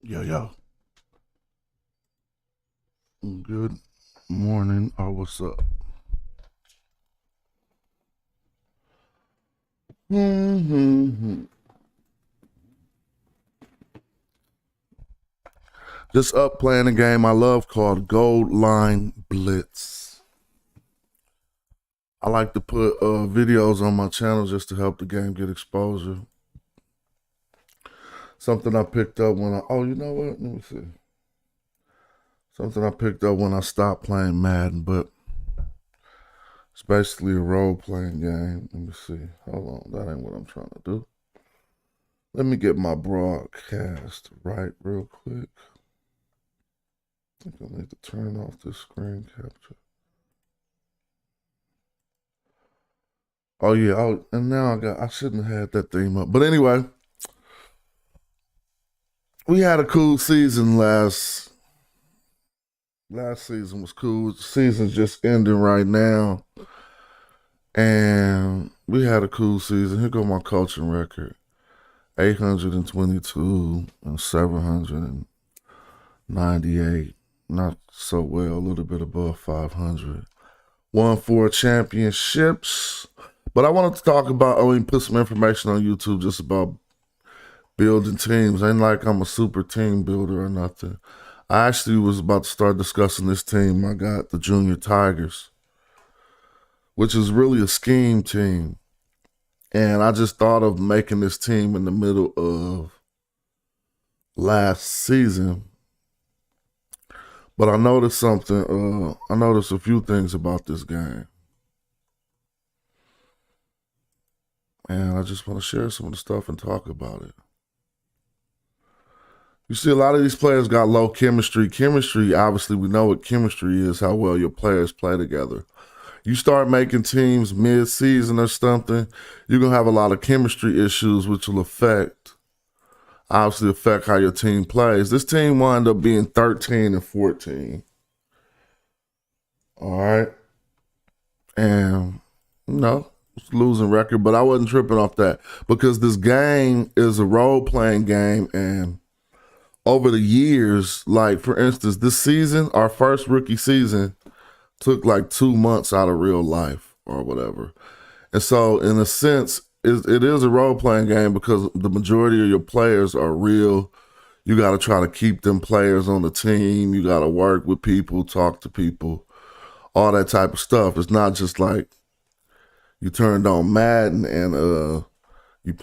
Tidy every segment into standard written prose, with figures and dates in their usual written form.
Yo, yo. Good morning. Oh, what's up? Just up playing a game I love called Gold Line Blitz. I like to put videos on my channel just to help the game get exposure. Something I picked up when you know what? Let me see. Something I picked up when I stopped playing Madden, but it's basically a role-playing game. Let me see. Hold on. That ain't what I'm trying to do. Let me get my broadcast right real quick. I think I need to turn off this screen capture. Oh yeah, and now I shouldn't have had that theme up. But anyway, we had a cool season last season was cool. The season's just ending right now. And we had a cool season. Here go my coaching record. 822 and 798. Not so well, a little bit above 500. Won 4 championships. But I wanted to talk about, put some information on YouTube just about building teams. Ain't like I'm a super team builder or nothing. I actually was about to start discussing this team. I got the Junior Tigers, which is really a scheme team. And I just thought of making this team in the middle of last season. But I noticed something. I noticed a few things about this game. And I just want to share some of the stuff and talk about it. You see, a lot of these players got low chemistry. Chemistry, obviously, we know what chemistry is, how well your players play together. You start making teams mid-season or something, you're going to have a lot of chemistry issues, which will obviously affect how your team plays. This team wound up being 13-14. All right. And, it's a losing record, but I wasn't tripping off that because this game is a role-playing game. And over the years, like, for instance, this season, our first rookie season, took like 2 months out of real life or whatever. And so in a sense, it is a role-playing game because the majority of your players are real. You got to try to keep them players on the team. You got to work with people, talk to people, all that type of stuff. It's not just like you turned on Madden and you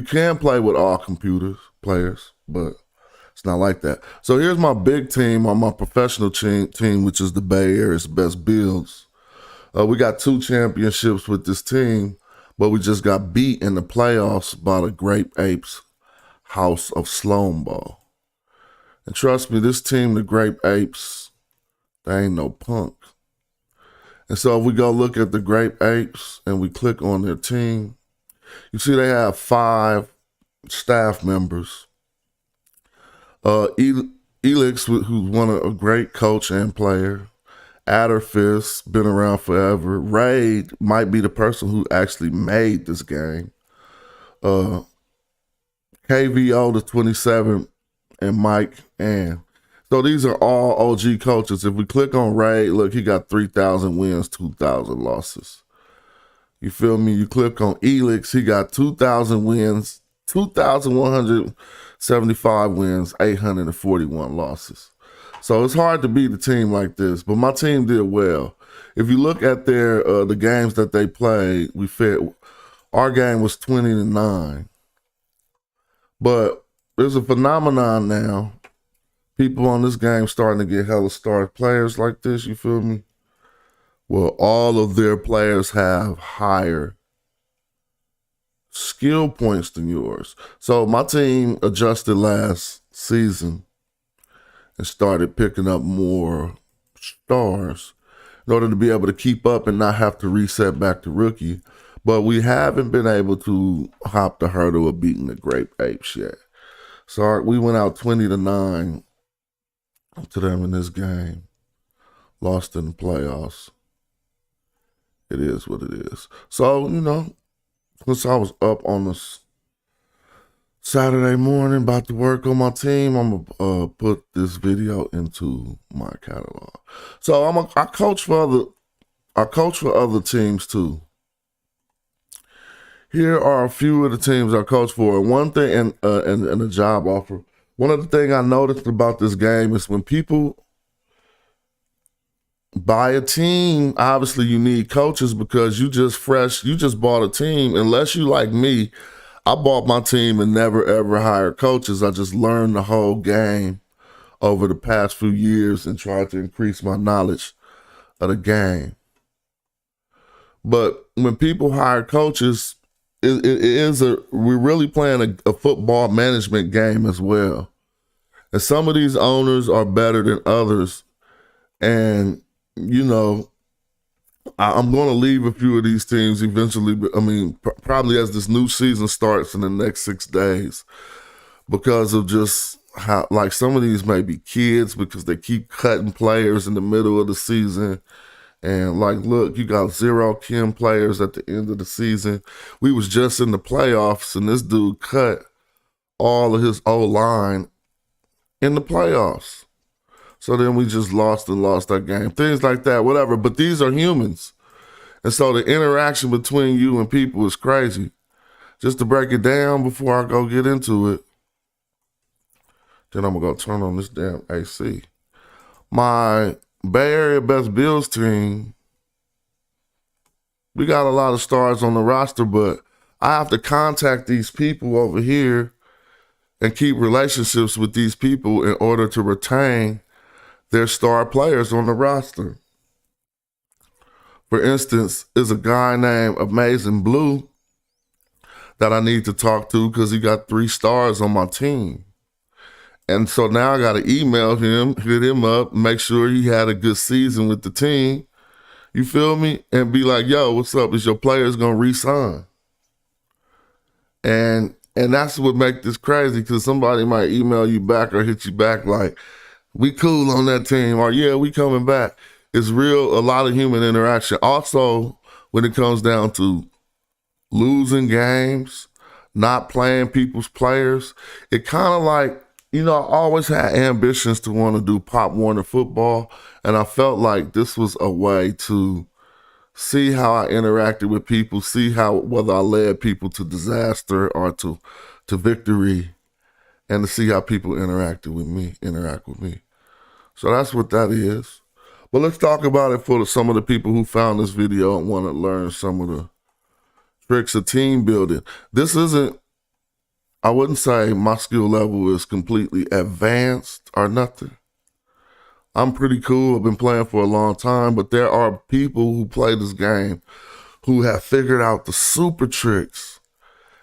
can play with all players, but it's not like that. So here's my big team on my professional team, which is the Bay Area's best builds. We got 2 championships with this team, but we just got beat in the playoffs by the Grape Apes House of Sloan Ball. And trust me, this team, the Grape Apes, they ain't no punk. And so if we go look at the Grape Apes and we click on their team, you see they have 5 staff members. Elix, who's a great coach and player. Adderfist, been around forever. Raid might be the person who actually made this game. KVO, the 27, and Mike and. So these are all OG coaches. If we click on Raid, look, he got 3,000 wins, 2,000 losses. You feel me? You click on Elix, he got 2,000 wins, 2,175 wins, 841 losses. So it's hard to beat a team like this, but my team did well. If you look at the games that they played, our game was 20-9. But there's a phenomenon now. People on this game starting to get hella star players like this, you feel me? Well, all of their players have higher skill points than yours. So my team adjusted last season and started picking up more stars in order to be able to keep up and not have to reset back to rookie. But we haven't been able to hop the hurdle of beating the Grape Apes yet. So we went out 20-9 to them in this game. Lost in the playoffs. It is what it is. So, since I was up on the Saturday morning, about to work on my team. I'm gonna put this video into my catalog. So I coach for other teams too. Here are a few of the teams I coach for. One thing, and a job offer. One of the things I noticed about this game is when people buy a team, obviously you need coaches because you just bought a team. Unless you like me, I bought my team and never ever hired coaches. I just learned the whole game over the past few years and tried to increase my knowledge of the game. But when people hire coaches, we're really playing a football management game as well. And some of these owners are better than others. And, you know, I'm going to leave a few of these teams eventually. I mean, probably as this new season starts in the next 6 days, because of just how, like, some of these may be kids because they keep cutting players in the middle of the season. And like, look, you got 0 Kim players at the end of the season. We was just in the playoffs and this dude cut all of his O-line in the playoffs. So then we just lost that game. Things like that, whatever. But these are humans. And so the interaction between you and people is crazy. Just to break it down before I go get into it, then I'm going to go turn on this damn AC. My Bay Area Best Bills team, we got a lot of stars on the roster, but I have to contact these people over here and keep relationships with these people in order to retain their star players on the roster. For instance, is a guy named Amazing Blue that I need to talk to because he got 3 stars on my team. And so now I got to email him, hit him up, make sure he had a good season with the team. You feel me? And be like, yo, what's up? Is your players going to re-sign? And that's what makes this crazy, because somebody might email you back or hit you back like, we cool on that team, or yeah, we coming back. It's real, a lot of human interaction. Also, when it comes down to losing games, not playing people's players, it kind of like, you know, I always had ambitions to want to do Pop Warner football, and I felt like this was a way to see how I interacted with people, see how whether I led people to disaster or to victory, and to see how people interact with me. So that's what that is. But let's talk about it for some of the people who found this video and want to learn some of the tricks of team building. This isn't, I wouldn't say my skill level is completely advanced or nothing. I'm pretty cool. I've been playing for a long time, but there are people who play this game who have figured out the super tricks.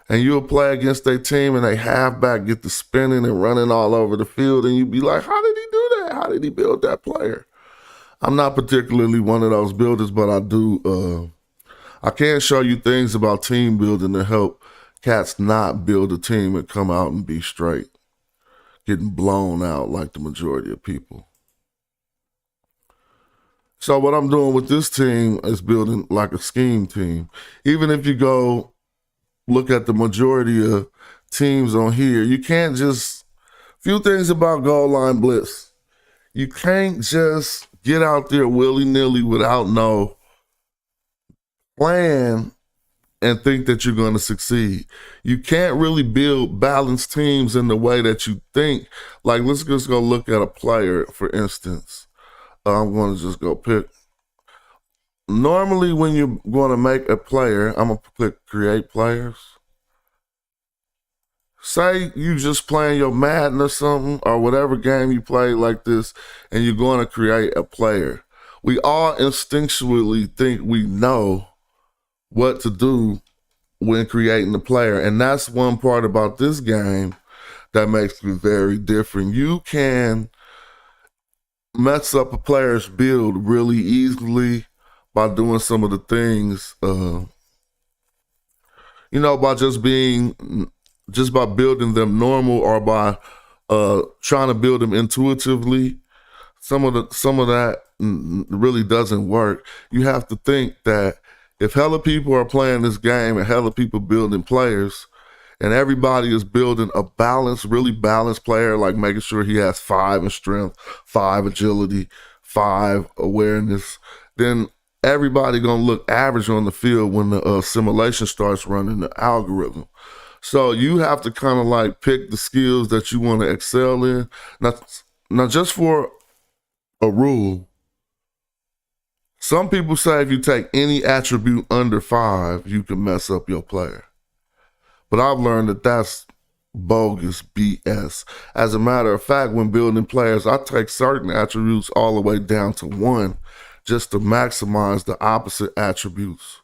And you'll play against their team and they halfback get to spinning and running all over the field, and you be like, how did he do that? How did he build that player? I'm not particularly one of those builders, but I do. I can show you things about team building to help cats not build a team and come out and be straight, getting blown out like the majority of people. So what I'm doing with this team is building like a scheme team. Even if you go look at the majority of teams on here, you can't just, few things about goal line blitz. You can't just get out there willy-nilly without no plan and think that you're going to succeed. You can't really build balanced teams in the way that you think. Like, let's just go look at a player, for instance. I'm going to just go pick. Normally, when you're going to make a player, I'm going to click Create Players. Say you just playing your Madden or something, or whatever game you play like this, and you're going to create a player. We all instinctually think we know what to do when creating the player. And that's one part about this game that makes it very different. You can mess up a player's build really easily by doing some of the things, by just by building them normal, or by trying to build them intuitively. Some of that really doesn't work. You have to think that if hella people are playing this game and hella people building players, And everybody is building a balanced, really balanced player, like making sure he has 5 in strength, 5 agility, 5 awareness. Then everybody gonna look average on the field when the simulation starts running the algorithm. So you have to kind of like pick the skills that you want to excel in. Now just for a rule, some people say if you take any attribute under 5, you can mess up your player. But I've learned that that's bogus BS. As a matter of fact, when building players, I take certain attributes all the way down to 1 just to maximize the opposite attributes.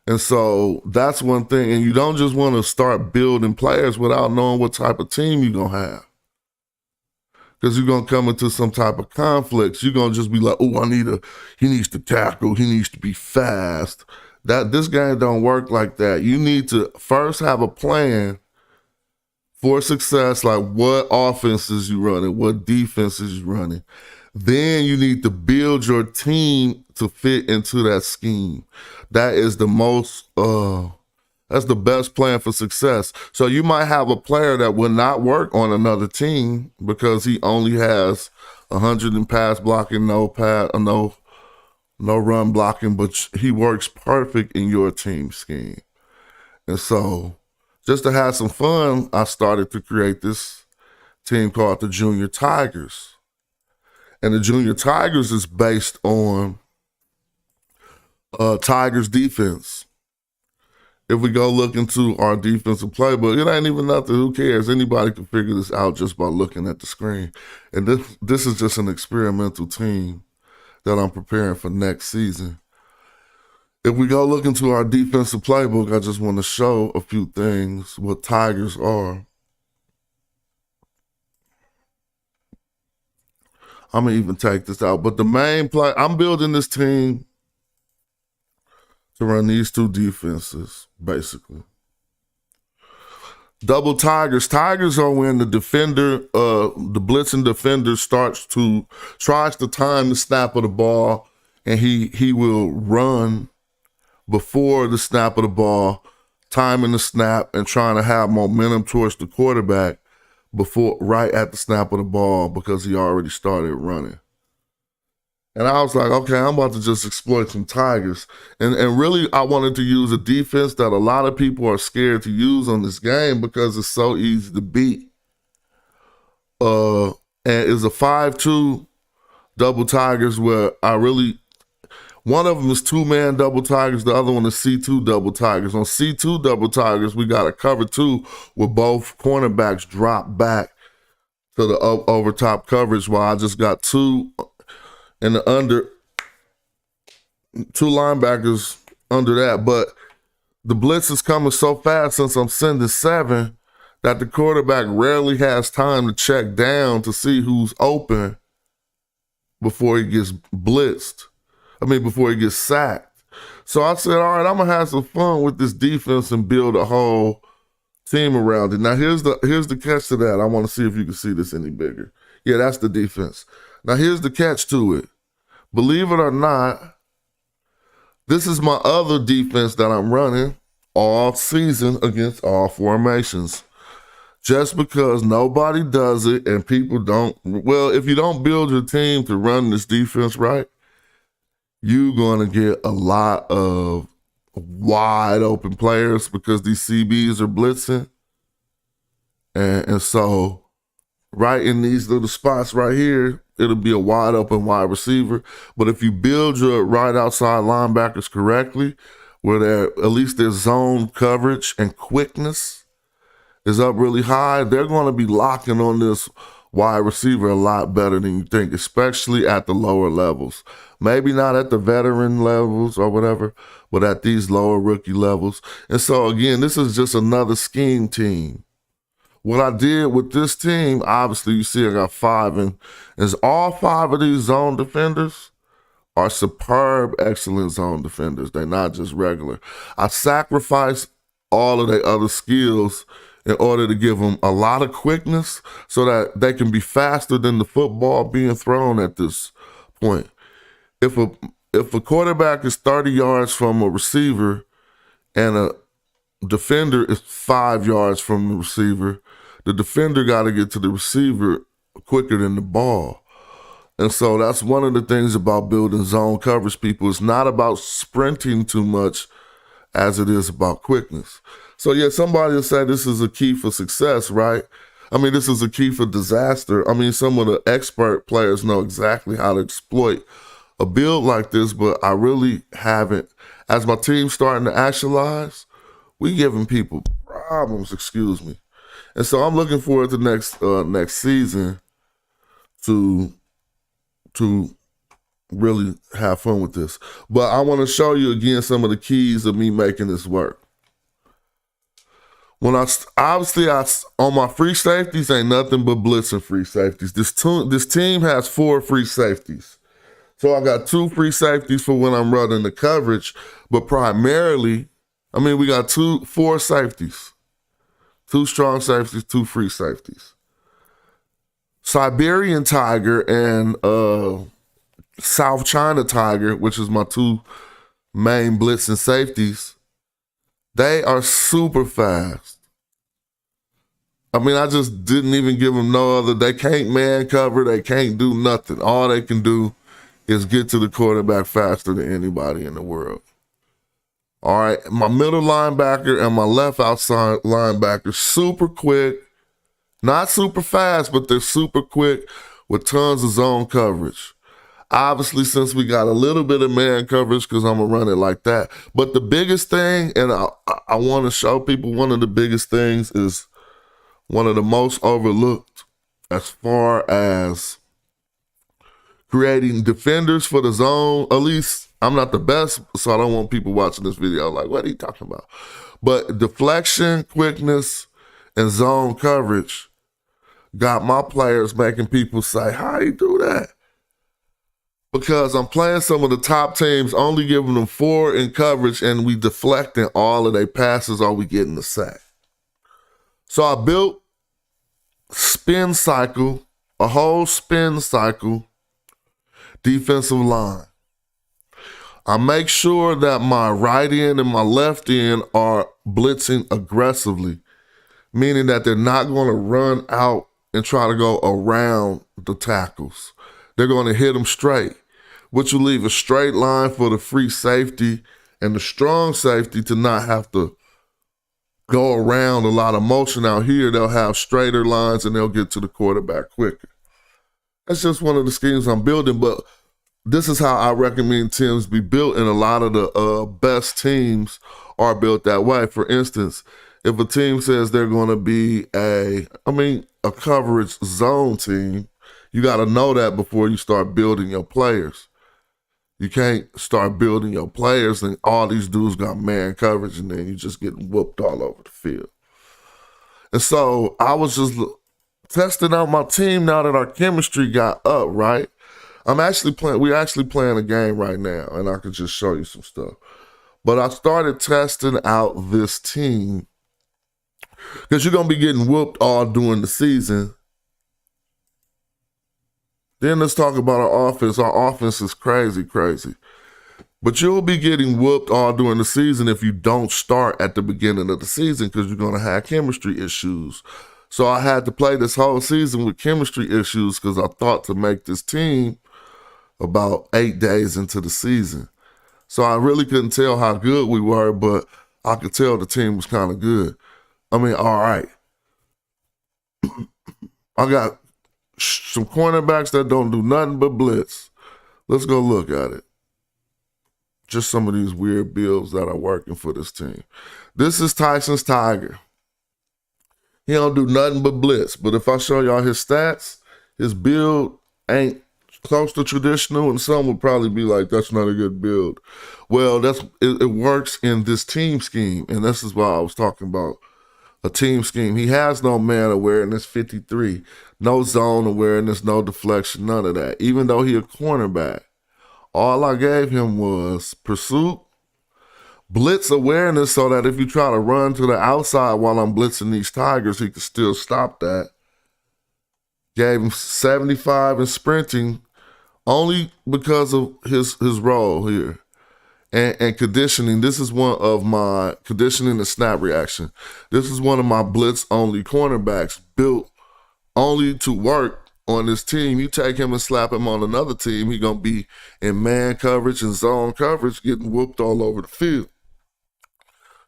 And so that's one thing. And you don't just want to start building players without knowing what type of team you're going to have. Because you're going to come into some type of conflicts. You're going to just be like, oh, he needs to tackle. He needs to be fast. This game don't work like that. You need to first have a plan for success, like what offenses you running, what defenses you running. Then you need to build your team to fit into that scheme. That is that's the best plan for success. So you might have a player that will not work on another team because he only has 100 in pass blocking, no run blocking, but he works perfect in your team scheme. And so just to have some fun, I started to create this team called the Junior Tigers. And the Junior Tigers is based on Tigers defense. If we go look into our defensive playbook, it ain't even nothing. Who cares? Anybody can figure this out just by looking at the screen. And this is just an experimental team that I'm preparing for next season. If we go look into our defensive playbook, I just want to show a few things, what Tigers are. I'm going to even take this out. But the main play, I'm building this team to run these 2 defenses, basically. Double Tigers. Tigers are when the defender, the blitzing defender tries to time the snap of the ball, and he will run before the snap of the ball, timing the snap and trying to have momentum towards the quarterback right at the snap of the ball because he already started running. And I was like, okay, I'm about to just exploit some Tigers. And really, I wanted to use a defense that a lot of people are scared to use on this game because it's so easy to beat. And it's a 5-2 double Tigers where one of them is 2-man double Tigers, the other one is C2 double Tigers. On C2 double Tigers, we got a cover 2 where both cornerbacks drop back to the over top coverage while I just got 2 and the under 2 linebackers under that. But the blitz is coming so fast since I'm sending 7 that the quarterback rarely has time to check down to see who's open before he gets before he gets sacked. So I said, all right, I'm going to have some fun with this defense and build a whole team around it. Now, here's the catch to that. I want to see if you can see this any bigger. Yeah, that's the defense. Now, here's the catch to it. Believe it or not, this is my other defense that I'm running all season against all formations. Just because nobody does it and people don't, if you don't build your team to run this defense right, you're going to get a lot of wide open players because these CBs are blitzing. And so right in these little spots right here, it'll be a wide open wide receiver. But if you build your right outside linebackers correctly, where at least their zone coverage and quickness is up really high, they're going to be locking on this wide receiver a lot better than you think, especially at the lower levels. Maybe not at the veteran levels or whatever, but at these lower rookie levels. And so, again, this is just another scheme team. What I did with this team, obviously, you see I got 5, and is all 5 of these zone defenders are superb, excellent zone defenders. They're not just regular. I sacrificed all of their other skills in order to give them a lot of quickness so that they can be faster than the football being thrown at this point. If a quarterback is 30 yards from a receiver and defender is 5 yards from the receiver. The defender got to get to the receiver quicker than the ball. And so that's one of the things about building zone coverage, people. It's not about sprinting too much as it is about quickness. So yeah, somebody will say this is a key for success, right? I mean, this is a key for disaster. I mean, some of the expert players know exactly how to exploit a build like this, but I really haven't. As my team's starting to actualize, we giving people problems, excuse me. And so I'm looking forward to next season to really have fun with this. But I want to show you again some of the keys of me making this work. When I on my free safeties ain't nothing but blitzing free safeties. This team has 4 free safeties. So I got 2 free safeties for when I'm running the coverage, but primarily, I mean, we got 4 safeties, 2 strong safeties, 2 free safeties. Siberian Tiger and South China Tiger, which is my 2 main blitzing safeties, they are super fast. I mean, I just didn't even give them no other. They can't man cover. They can't do nothing. All they can do is get to the quarterback faster than anybody in the world. All right, my middle linebacker and my left outside linebacker, super quick. Not super fast, but they're super quick with tons of zone coverage. Obviously, since we got a little bit of man coverage, because I'm going to run it like that. But the biggest thing, and I want to show people one of the biggest things is one of the most overlooked as far as creating defenders for the zone. At least I'm not the best, so I don't want people watching this video like, what are you talking about? But deflection, quickness, and zone coverage got my players making people say, how you do that? Because I'm playing some of the top teams, only giving them 4 in coverage, and we deflecting all of their passes or we getting the sack. So I built spin cycle, a whole spin cycle defensive line. I make sure that my right end and my left end are blitzing aggressively, meaning that they're not going to run out and try to go around the tackles. They're going to hit them straight, which will leave a straight line for the free safety and the strong safety to not have to go around a lot of motion out here. They'll have straighter lines and they'll get to the quarterback quicker. That's just one of the schemes I'm building, but this is how I recommend teams be built, and a lot of the best teams are built that way. For instance, if a team says they're going to be a coverage zone team, you got to know that before you start building your players. You can't start building your players and all these dudes got man coverage and then you just getting whooped all over the field. And so I was just testing out my team now that our chemistry got up, right? We're actually playing a game right now, and I could just show you some stuff. But I started testing out this team because you're going to be getting whooped all during the season. Then let's talk about our offense. Our offense is crazy. But you'll be getting whooped all during the season if you don't start at the beginning of the season because you're going to have chemistry issues. So I had to play this whole season with chemistry issues because I thought to make this team about 8 days into the season. So I really couldn't tell how good we were, but I could tell the team was kind of good. I mean, all right. I got some cornerbacks that don't do nothing but blitz. Let's go look at it. Just some of these weird builds that are working for this team. This is Tyson's Tiger. He don't do nothing but blitz. But if I show y'all his stats, his build ain't close to traditional, and some would probably be like, that's not a good build. Well, it works in this team scheme, and this is why I was talking about a team scheme. He has no man awareness, 53, no zone awareness, no deflection, none of that. Even though he a cornerback, all I gave him was pursuit, blitz awareness, so that if you try to run to the outside while I'm blitzing these Tigers, he can still stop that. Gave him 75 in sprinting, only because of his role here. and conditioning. This is one of my conditioning and snap reaction. This is one of my blitz only cornerbacks built only to work on this team. You take him and slap him on another team, he gonna be in man coverage and zone coverage, getting whooped all over the field.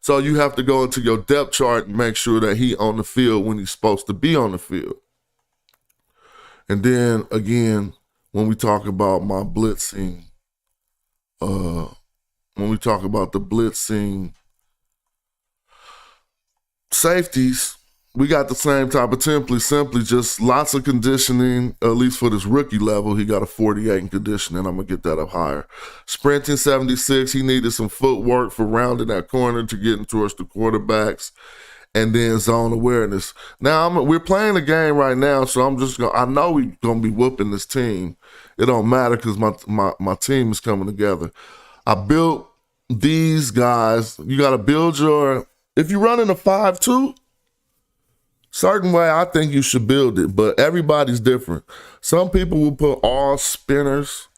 So you have to go into your depth chart and make sure that he on the field when he's supposed to be on the field. And then again, when we talk about my blitzing, when we talk about the blitzing safeties, we got the same type of template, simply just lots of conditioning, at least for this rookie level. He got a 48 in conditioning. I'm going to get that up higher. Sprinting 76, he needed some footwork for rounding that corner to getting towards the quarterbacks, and then zone awareness. Now, we're playing a game right now, so I know we're going to be whooping this team. It don't matter because my team is coming together. I built these guys. You got to build if you're running a 5-2, certain way, I think you should build it, but everybody's different. Some people will put all spinners,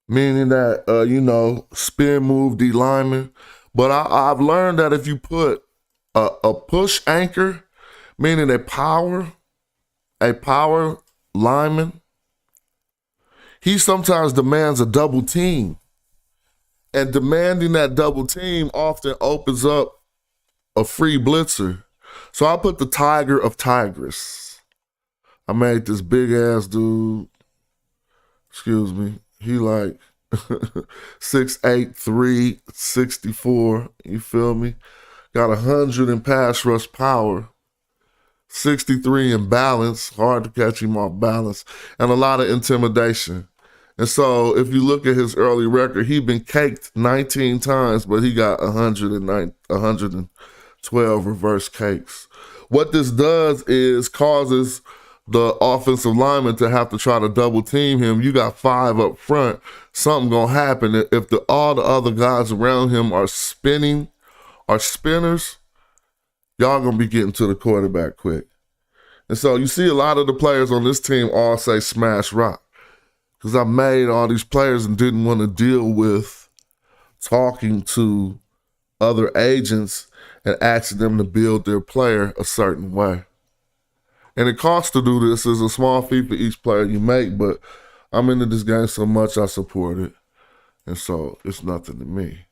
meaning that, spin move D lineman. But I've learned that if you put a push anchor, meaning a power lineman, he sometimes demands a double team. And demanding that double team often opens up a free blitzer. So I put the Tiger of Tigris. I made this big ass dude. Excuse me. He like 6'8", 364. You feel me? Got 100 in pass rush power. 63 in balance. Hard to catch him off balance. And a lot of intimidation. And so if you look at his early record, he'd been caked 19 times, but he got 112 reverse cakes. What this does is causes the offensive lineman to have to try to double team him. You got 5 up front. Something gonna happen if all the other guys around him are spinners. Y'all gonna be getting to the quarterback quick. And so you see a lot of the players on this team all say Smashrock, because I made all these players and didn't want to deal with talking to other agents and asking them to build their player a certain way. And it costs to do this. It's a small fee for each player you make, but I'm into this game so much I support it. And so it's nothing to me.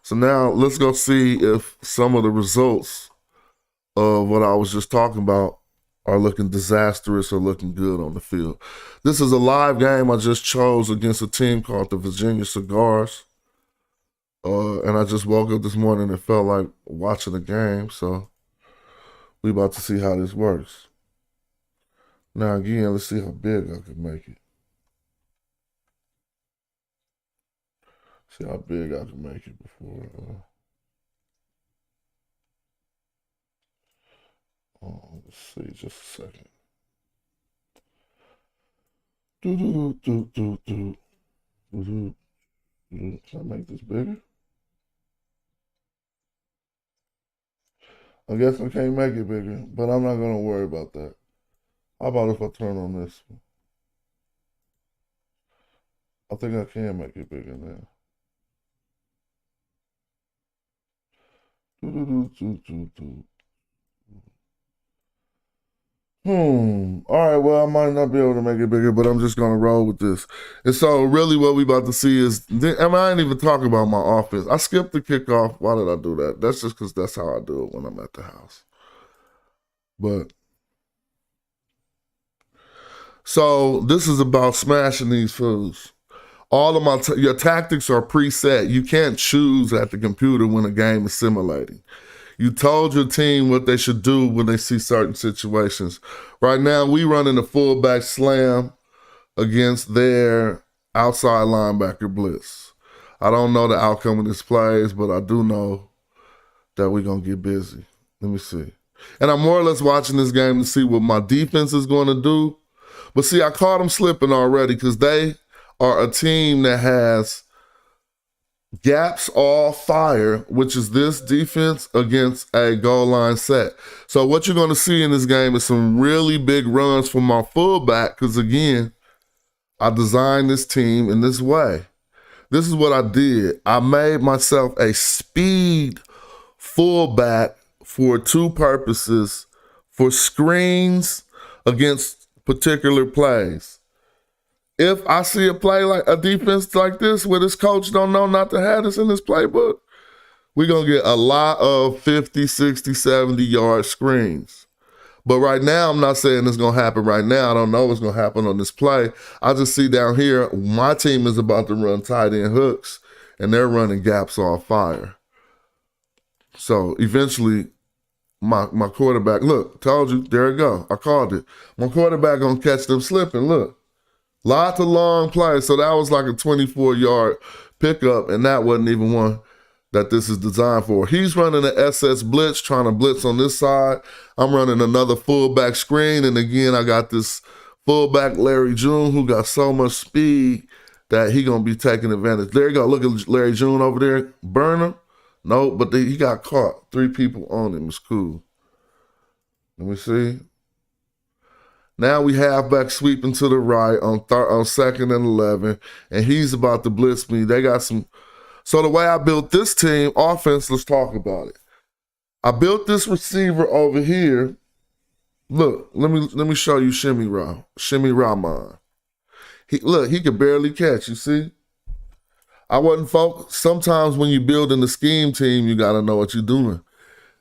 So now let's go see if some of the results of what I was just talking about are looking disastrous or looking good on the field. This is a live game I just chose against a team called the Virginia Cigars. And I just woke up this morning and felt like watching a game. So we about to see how this works. Now again, let's see how big I can make it. See how big I can make it before. Let's see, just a second. Can I make this bigger? I guess I can't make it bigger, but I'm not going to worry about that. How about if I turn on this one? I think I can make it bigger now. All right, well, I might not be able to make it bigger, but I'm just going to roll with this. And so really what we about to see is, I ain't even talking about my offense. I skipped the kickoff. Why did I do that? That's just because that's how I do it when I'm at the house. But, so this is about smashing these fools. All of your tactics are preset. You can't choose at the computer when a game is simulating. You told your team what they should do when they see certain situations. Right now, we running a fullback slam against their outside linebacker blitz. I don't know the outcome of this plays, but I do know that we're going to get busy. Let me see. And I'm more or less watching this game to see what my defense is going to do. But see, I caught them slipping already because they are a team that has gaps all fire, which is this defense against a goal line set. So what you're going to see in this game is some really big runs from my fullback because, again, I designed this team in this way. This is what I did. I made myself a speed fullback for two purposes: for screens against particular plays. If I see a play like a defense like this where this coach don't know not to have this in his playbook, we're going to get a lot of 50, 60, 70-yard screens. But right now, I'm not saying it's going to happen right now. I don't know what's going to happen on this play. I just see down here, my team is about to run tight end hooks, and they're running gaps off fire. So eventually, my quarterback, look, told you, there it go. I called it. My quarterback going to catch them slipping, look. Lots of long plays. So that was like a 24-yard pickup, and that wasn't even one that this is designed for. He's running an SS blitz, trying to blitz on this side. I'm running another fullback screen, and again, I got this fullback Larry June who got so much speed that he going to be taking advantage. There you go. Look at Larry June over there. Burner? No, but he got caught. 3 people on him. It's cool. Let me see. Now we halfback sweeping to the right on 2nd and 11, and he's about to blitz me. They got some. So the way I built this team, offense, let's talk about it. I built this receiver over here. Look, let me show you Shimmy Rahman. He could barely catch, you see? I wasn't focused. Sometimes when you build in the scheme team, you got to know what you're doing.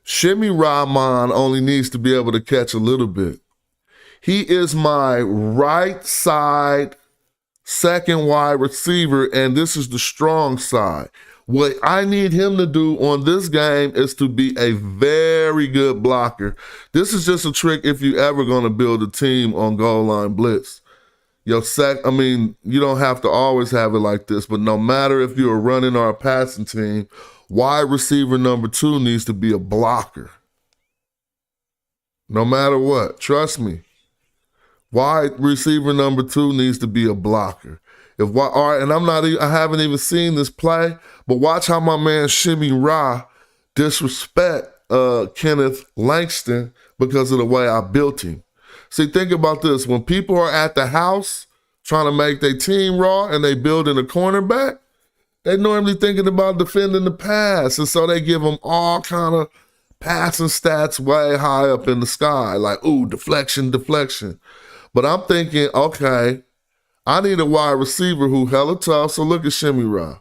Shimmy Rahman only needs to be able to catch a little bit. He is my right side second wide receiver, and this is the strong side. What I need him to do on this game is to be a very good blocker. This is just a trick if you ever going to build a team on goal line blitz. You don't have to always have it like this, but no matter if you're a running or a passing team, wide receiver number 2 needs to be a blocker. No matter what, trust me. Wide receiver number 2 needs to be a blocker. I haven't even seen this play, but watch how my man Shimmy Ra disrespect Kenneth Langston because of the way I built him. See, think about this. When people are at the house trying to make their team raw and they building a cornerback, they normally thinking about defending the pass, and so they give them all kind of passing stats way high up in the sky, like, ooh, deflection. But I'm thinking, okay, I need a wide receiver who hella tough, so look at Shimmy Ra.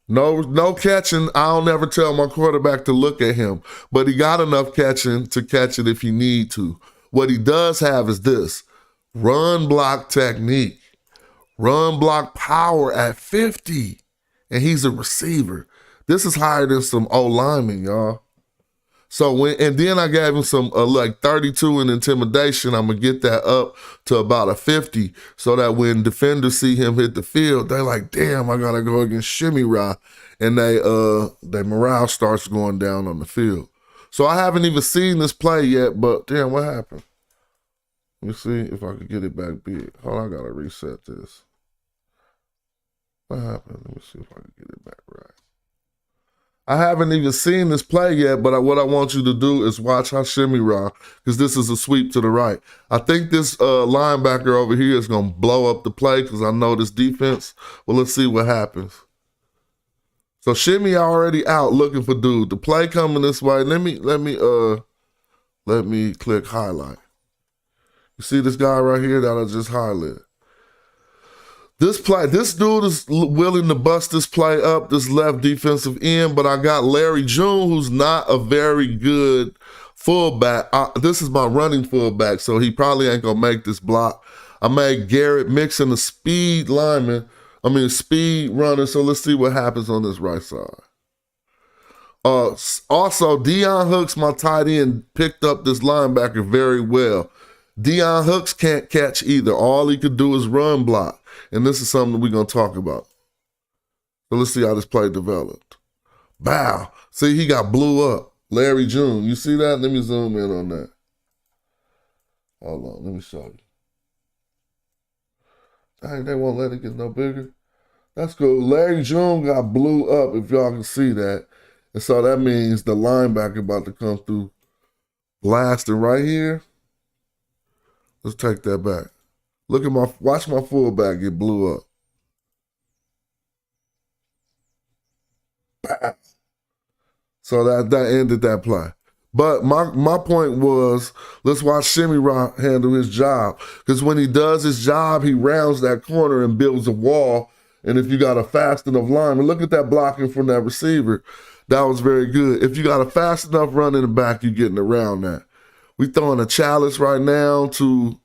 No catching. I'll never tell my quarterback to look at him, but he got enough catching to catch it if he need to. What he does have is this: run block technique, run block power at 50, and he's a receiver. This is higher than some O-linemen, y'all. So then I gave him some like 32 in intimidation. I'm gonna get that up to about a 50, so that when defenders see him hit the field, they're like, "Damn, I gotta go against Shimmy Ra," and their morale starts going down on the field. So I haven't even seen this play yet, but damn, what happened? Let me see if I can get it back big. Hold on, I gotta reset this. What happened? Let me see if I can get it back right. I haven't even seen this play yet, but what I want you to do is watch how Shimmy Ra, because this is a sweep to the right. I think this linebacker over here is going to blow up the play because I know this defense. Well, let's see what happens. So Shimmy already out looking for dude. The play coming this way. Let me click highlight. You see this guy right here that I just highlighted? This dude is willing to bust this play up, this left defensive end, but I got Larry June, who's not a very good fullback. This is my running fullback, so he probably ain't going to make this block. I made Garrett Mixon a speed runner, so let's see what happens on this right side. Also, Deion Hooks, my tight end, picked up this linebacker very well. Deion Hooks can't catch either. All he could do is run block. And this is something we're going to talk about. So let's see how this play developed. Bow. See, he got blew up. Larry June. You see that? Let me zoom in on that. Hold on. Let me show you. Dang, they won't let it get no bigger. That's cool. Larry June got blew up, if y'all can see that. And so that means the linebacker about to come through blasting right here. Let's take that back. Watch my fullback get blew up. So that ended that play. But my point was, let's watch Shimmy Rock handle his job. Because when he does his job, he rounds that corner and builds a wall. And if you got a fast enough lineman, look at that blocking from that receiver. That was very good. If you got a fast enough run in the back, you're getting around that. We throwing a challenge right now to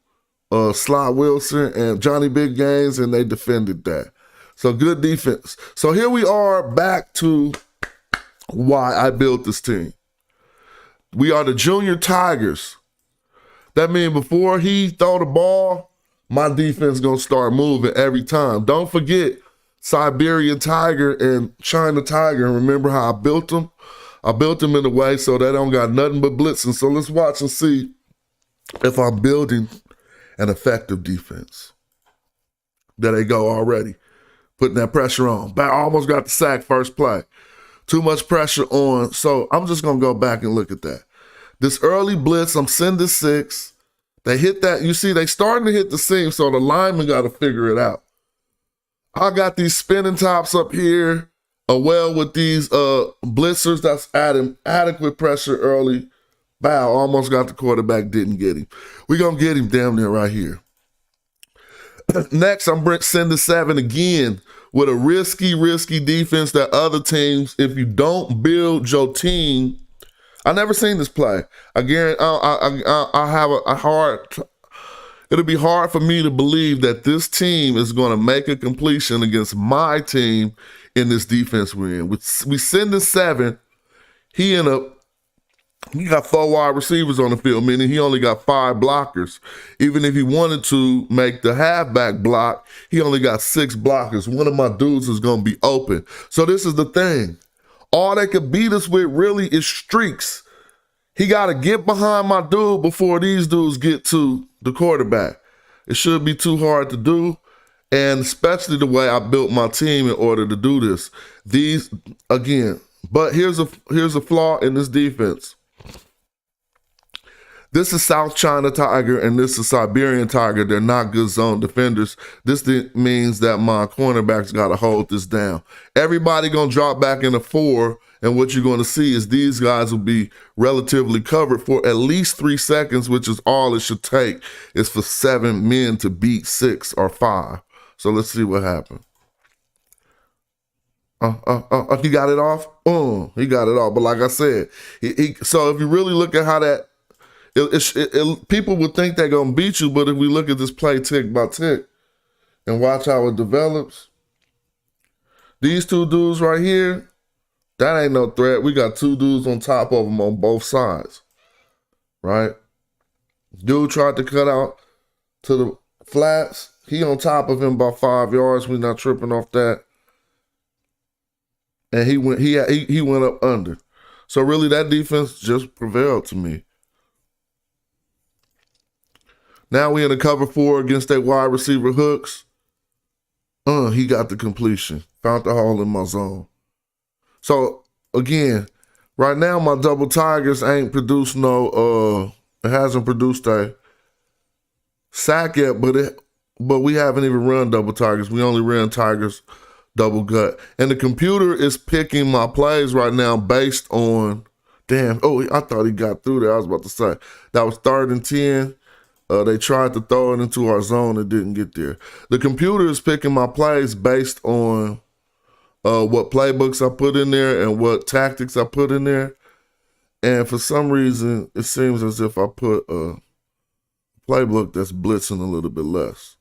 Slot Wilson and Johnny Big Games, and they defended that. So good defense. So here we are back to why I built this team. We are the Junior Tigers. That means before he throw the ball, my defense going to start moving every time. Don't forget Siberian Tiger and China Tiger. And remember how I built them? I built them in a way so they don't got nothing but blitzing. So let's watch and see if I'm building an effective defense. There they go already. Putting that pressure on. I almost got the sack first play. Too much pressure on. So I'm just going to go back and look at that. This early blitz, I'm sending 6. They hit that. You see, they starting to hit the seam, so the lineman got to figure it out. I got these spinning tops up here, well with these blitzers that's adding adequate pressure early. Bow, almost got the quarterback, didn't get him. We're going to get him damn near right here. Next, I'm sending 7 again with a risky defense that other teams, if you don't build your team, I never seen this play. I guarantee I have a hard, it'll be hard for me to believe that this team is going to make a completion against my team in this defense we're in. We send the 7, he got 4 wide receivers on the field, meaning he only got 5 blockers. Even if he wanted to make the halfback block, he only got 6 blockers. One of my dudes is going to be open. So this is the thing. All they could beat us with really is streaks. He got to get behind my dude before these dudes get to the quarterback. It should be too hard to do, and especially the way I built my team in order to do this. These, again, but here's a flaw in this defense. This is South China Tiger and this is Siberian Tiger. They're not good zone defenders. This means that my cornerbacks got to hold this down. Everybody going to drop back in a 4, and what you're going to see is these guys will be relatively covered for at least 3 seconds, which is all it should take, is for 7 men to beat 6 or 5. So let's see what happens. He got it off? He got it off. But like I said, so if you really look at how that, people would think they're going to beat you, but if we look at this play tick by tick and watch how it develops, these 2 dudes right here, that ain't no threat. We got 2 dudes on top of them on both sides, right? Dude tried to cut out to the flats. He on top of him about 5 yards. We not tripping off that. And he went up under. So really that defense just prevailed to me. Now we in a cover 4 against that wide receiver hooks. He got the completion. Found the hole in my zone. So again, right now my double Tigers ain't produced it hasn't produced a sack yet, but we haven't even run double Tigers. We only ran Tigers double gut. And the computer is picking my plays right now based on, I thought he got through there. I was about to say, that was 3rd and 10. They tried to throw it into our zone and didn't get there. The computer is picking my plays based on what playbooks I put in there and what tactics I put in there. And for some reason, it seems as if I put a playbook that's blitzing a little bit less.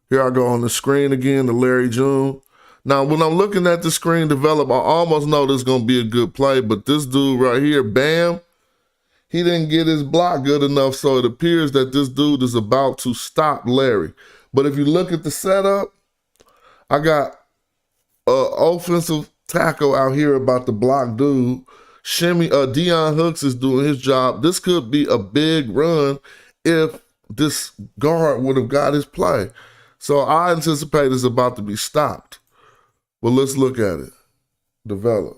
Here I go on the screen again, the Larry June. Now, when I'm looking at the screen develop, I almost know this is going to be a good play, but this dude right here, Bam, he didn't get his block good enough, so it appears that this dude is about to stop Larry. But if you look at the setup, I got an offensive tackle out here about to block dude. Deion Hooks is doing his job. This could be a big run if this guard would have got his play. So I anticipate it's about to be stopped. Well, let's look at it. Develop.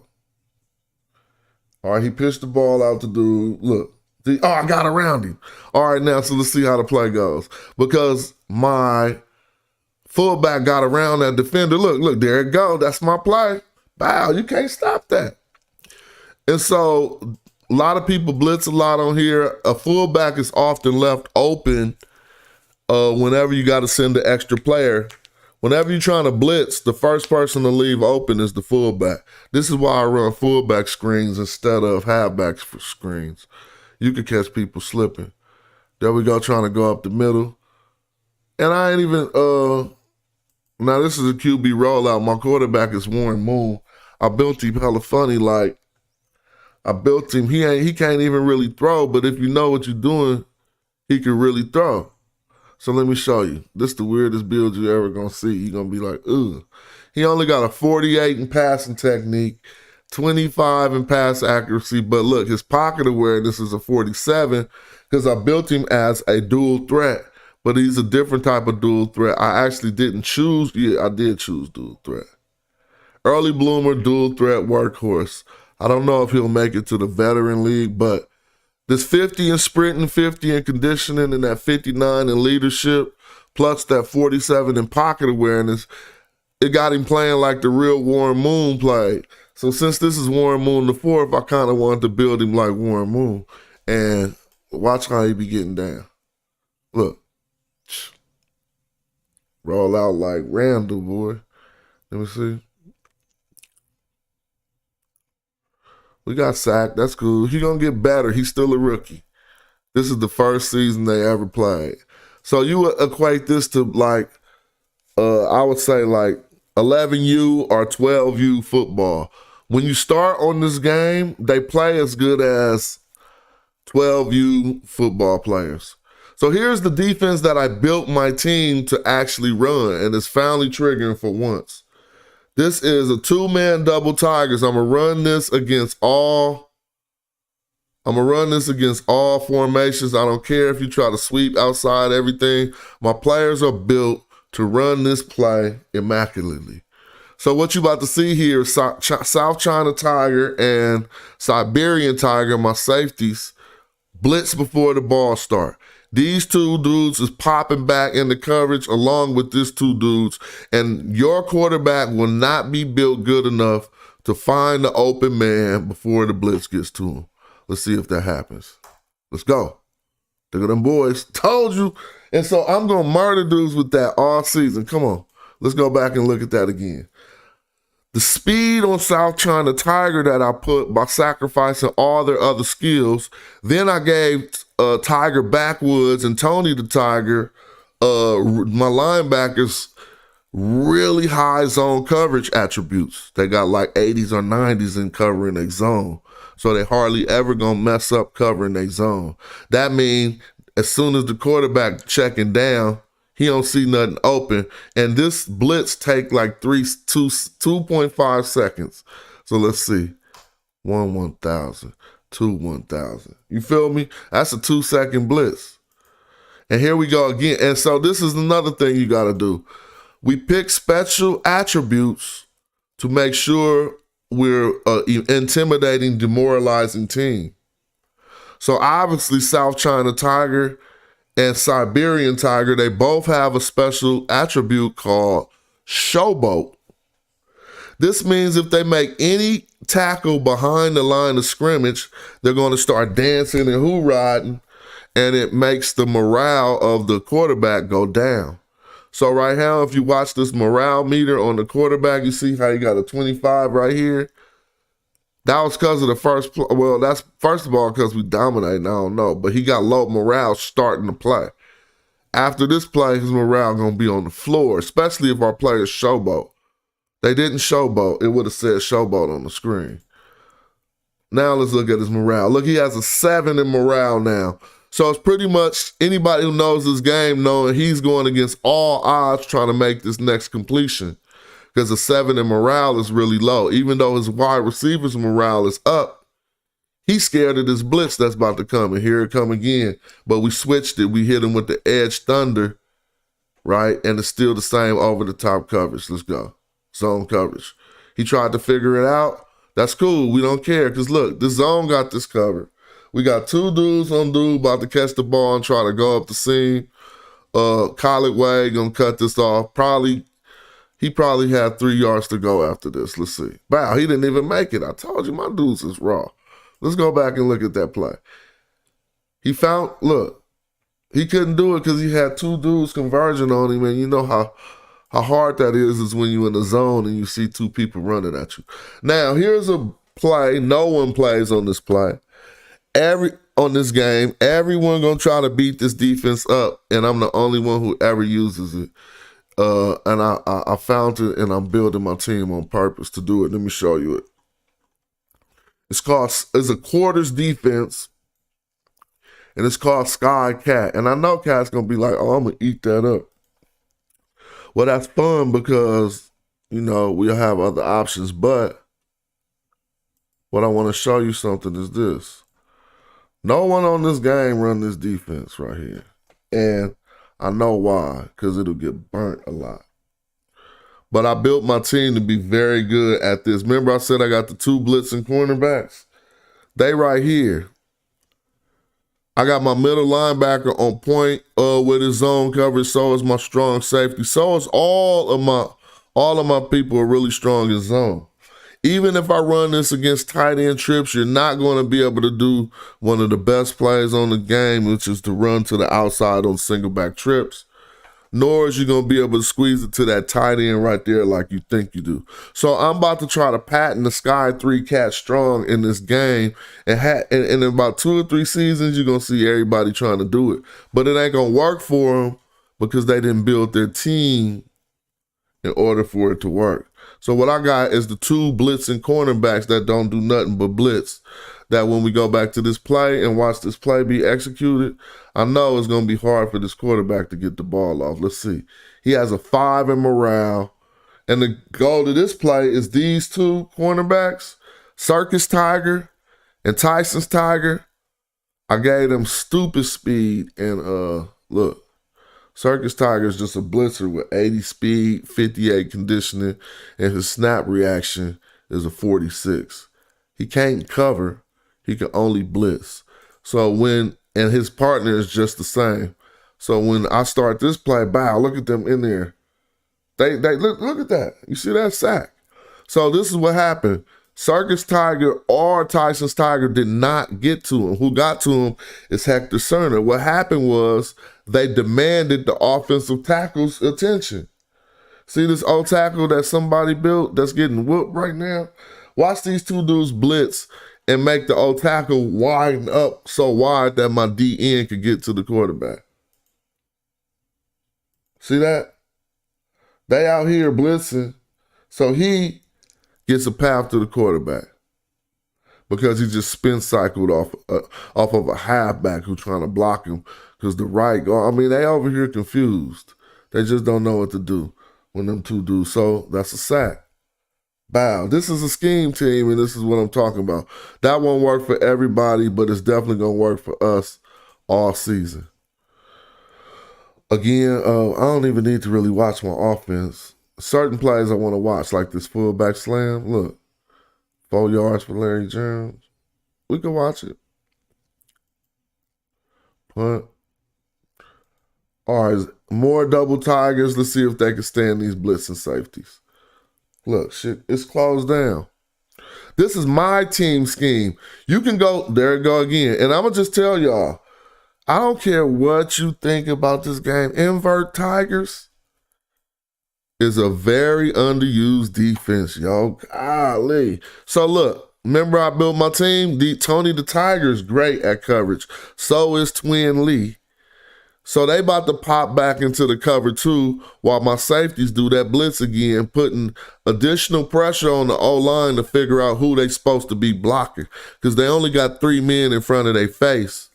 All right, he pitched the ball out to dude. Look. I got around him. All right, now, so let's see how the play goes. Because my fullback got around that defender. Look, there it go. That's my play. Wow, you can't stop that. And so a lot of people blitz a lot on here. A fullback is often left open whenever you got to send an extra player. Whenever you're trying to blitz, the first person to leave open is the fullback. This is why I run fullback screens instead of halfback screens. You can catch people slipping. There we go, trying to go up the middle. And I ain't even, now this is a QB rollout. My quarterback is Warren Moon. I built him hella funny, like, I built him, he can't even really throw, but if you know what you're doing, he can really throw. So let me show you. This is the weirdest build you ever gonna see. You're gonna be like, ugh. He only got a 48 in passing technique, 25 in pass accuracy, but look, his pocket awareness is a 47 because I built him as a dual threat, but he's a different type of dual threat. I actually didn't choose, I did choose dual threat. Early bloomer, dual threat workhorse. I don't know if he'll make it to the veteran league, but this 50 in sprinting, 50 in conditioning, and that 59 in leadership, plus that 47 in pocket awareness, it got him playing like the real Warren Moon played. So since this is Warren Moon the fourth, I kind of wanted to build him like Warren Moon. And watch how he be getting down. Look. Roll out like Randall, boy. Let me see. We got sacked. That's cool. He gonna get better. He's still a rookie. This is the first season they ever played. So you would equate this to like, I would say like 11U or 12U football. When you start on this game, they play as good as 12U football players. So here's the defense that I built my team to actually run, and it's finally triggering for once. This is a two-man double Tigers. I'm gonna run this against all formations. I don't care if you try to sweep outside everything. My players are built to run this play immaculately. So what you about to see here is South China Tiger and Siberian Tiger, my safeties, blitz before the ball start. These two dudes is popping back into coverage along with these two dudes, and your quarterback will not be built good enough to find the open man before the blitz gets to him. Let's see if that happens. Let's go. Look at them boys. Told you. And so I'm going to murder dudes with that all season. Come on. Let's go back and look at that again. The speed on South China Tiger that I put by sacrificing all their other skills. Then I gave Tiger Backwoods and Tony the Tiger, my linebackers, really high zone coverage attributes. They got like 80s or 90s in covering a zone. So they hardly ever gonna mess up covering a zone. That means as soon as the quarterback checking down, he don't see nothing open. And this blitz take like 2.5 seconds. So let's see. 1,000. 1,000. You feel me? That's a 2-second blitz. And here we go again. And so this is another thing you got to do. We pick special attributes to make sure we're intimidating, demoralizing team. So obviously South China Tiger and Siberian Tiger, they both have a special attribute called showboat. This means if they make any tackle behind the line of scrimmage, they're going to start dancing and hoorah-riding, and it makes the morale of the quarterback go down. So right now, if you watch this morale meter on the quarterback, you see how he got a 25 right here. That was because of the first play. Well, that's first of all because we dominated. I don't know, but he got low morale starting the play. After this play, his morale gonna be on the floor, especially if our players showboat. They didn't showboat. It would have said showboat on the screen. Now let's look at his morale. Look, he has a 7 in morale now. So it's pretty much anybody who knows this game knowing he's going against all odds trying to make this next completion. Because a 7 in morale is really low. Even though his wide receiver's morale is up, he's scared of this blitz that's about to come. And here it come again. But we switched it. We hit him with the edge thunder, right? And it's still the same over-the-top coverage. Let's go. Zone coverage. He tried to figure it out. That's cool. We don't care. Because look, the zone got this covered. We got two dudes on dude about to catch the ball and try to go up the seam. Collet Way gonna cut this off. Probably He probably had 3 yards to go after this. Let's see. Wow, he didn't even make it. I told you my dudes is raw. Let's go back and look at that play. He found, look, he couldn't do it because he had 2 dudes converging on him, and you know how hard that is when you're in the zone and you see 2 people running at you. Now, here's a play. No one plays on this play. On this game, everyone gonna try to beat this defense up, and I'm the only one who ever uses it. And I found it, and I'm building my team on purpose to do it. Let me show you it. It's a quarters defense, and it's called Sky Cat. And I know Cat's gonna be like, "Oh, I'm gonna eat that up." Well, that's fun because we'll have other options. But what I want to show you something is this: no one on this game run this defense right here, and I know why, because it'll get burnt a lot. But I built my team to be very good at this. Remember I said I got the 2 blitzing cornerbacks? They right here. I got my middle linebacker on point with his zone coverage. So is my strong safety. So is all of my people are really strong in zone. Even if I run this against tight end trips, you're not going to be able to do one of the best plays on the game, which is to run to the outside on single back trips. Nor is you going to be able to squeeze it to that tight end right there like you think you do. So I'm about to try to patent the Sky 3 Cat strong in this game. And in about 2 or 3 seasons, you're going to see everybody trying to do it. But it ain't going to work for them because they didn't build their team in order for it to work. So what I got is the 2 blitzing cornerbacks that don't do nothing but blitz. That when we go back to this play and watch this play be executed, I know it's going to be hard for this quarterback to get the ball off. Let's see. He has a 5 in morale. And the goal to this play is these 2 cornerbacks, Circus Tiger and Tyson's Tiger. I gave them stupid speed. And look. Circus Tiger is just a blitzer with 80 speed, 58 conditioning, and his snap reaction is a 46. He can't cover. He can only blitz. And his partner is just the same. So when I start this play, look at them in there. They look at that. You see that sack? So this is what happened. Circus Tiger or Tyson's Tiger did not get to him. Who got to him is Hector Cerner. What happened was they demanded the offensive tackle's attention. See this old tackle that somebody built that's getting whooped right now? Watch these 2 dudes blitz and make the old tackle widen up so wide that my DN could get to the quarterback. See that? They out here blitzing. So he gets a path to the quarterback because he just spin cycled off of a halfback who's trying to block him because the right guard, they over here confused. They just don't know what to do when them 2 do. So that's a sack. This is a scheme team, and this is what I'm talking about. That won't work for everybody, but it's definitely going to work for us all season. Again, I don't even need to really watch my offense. Certain plays I want to watch, like this fullback slam. Look, 4 yards for Larry Jones. We can watch it. Punt. All right, more double Tigers. Let's see if they can stand these blitzing safeties. Look, shit, it's closed down. This is my team scheme. You can go, there it go again. And I'm going to just tell y'all, I don't care what you think about this game. Invert Tigers is a very underused defense, yo. Golly. So look, remember I built my team? Tony the Tiger is great at coverage. So is Twin Lee. So they about to pop back into the cover 2 while my safeties do that blitz again, putting additional pressure on the O-line to figure out who they supposed to be blocking because they only got 3 men in front of their face,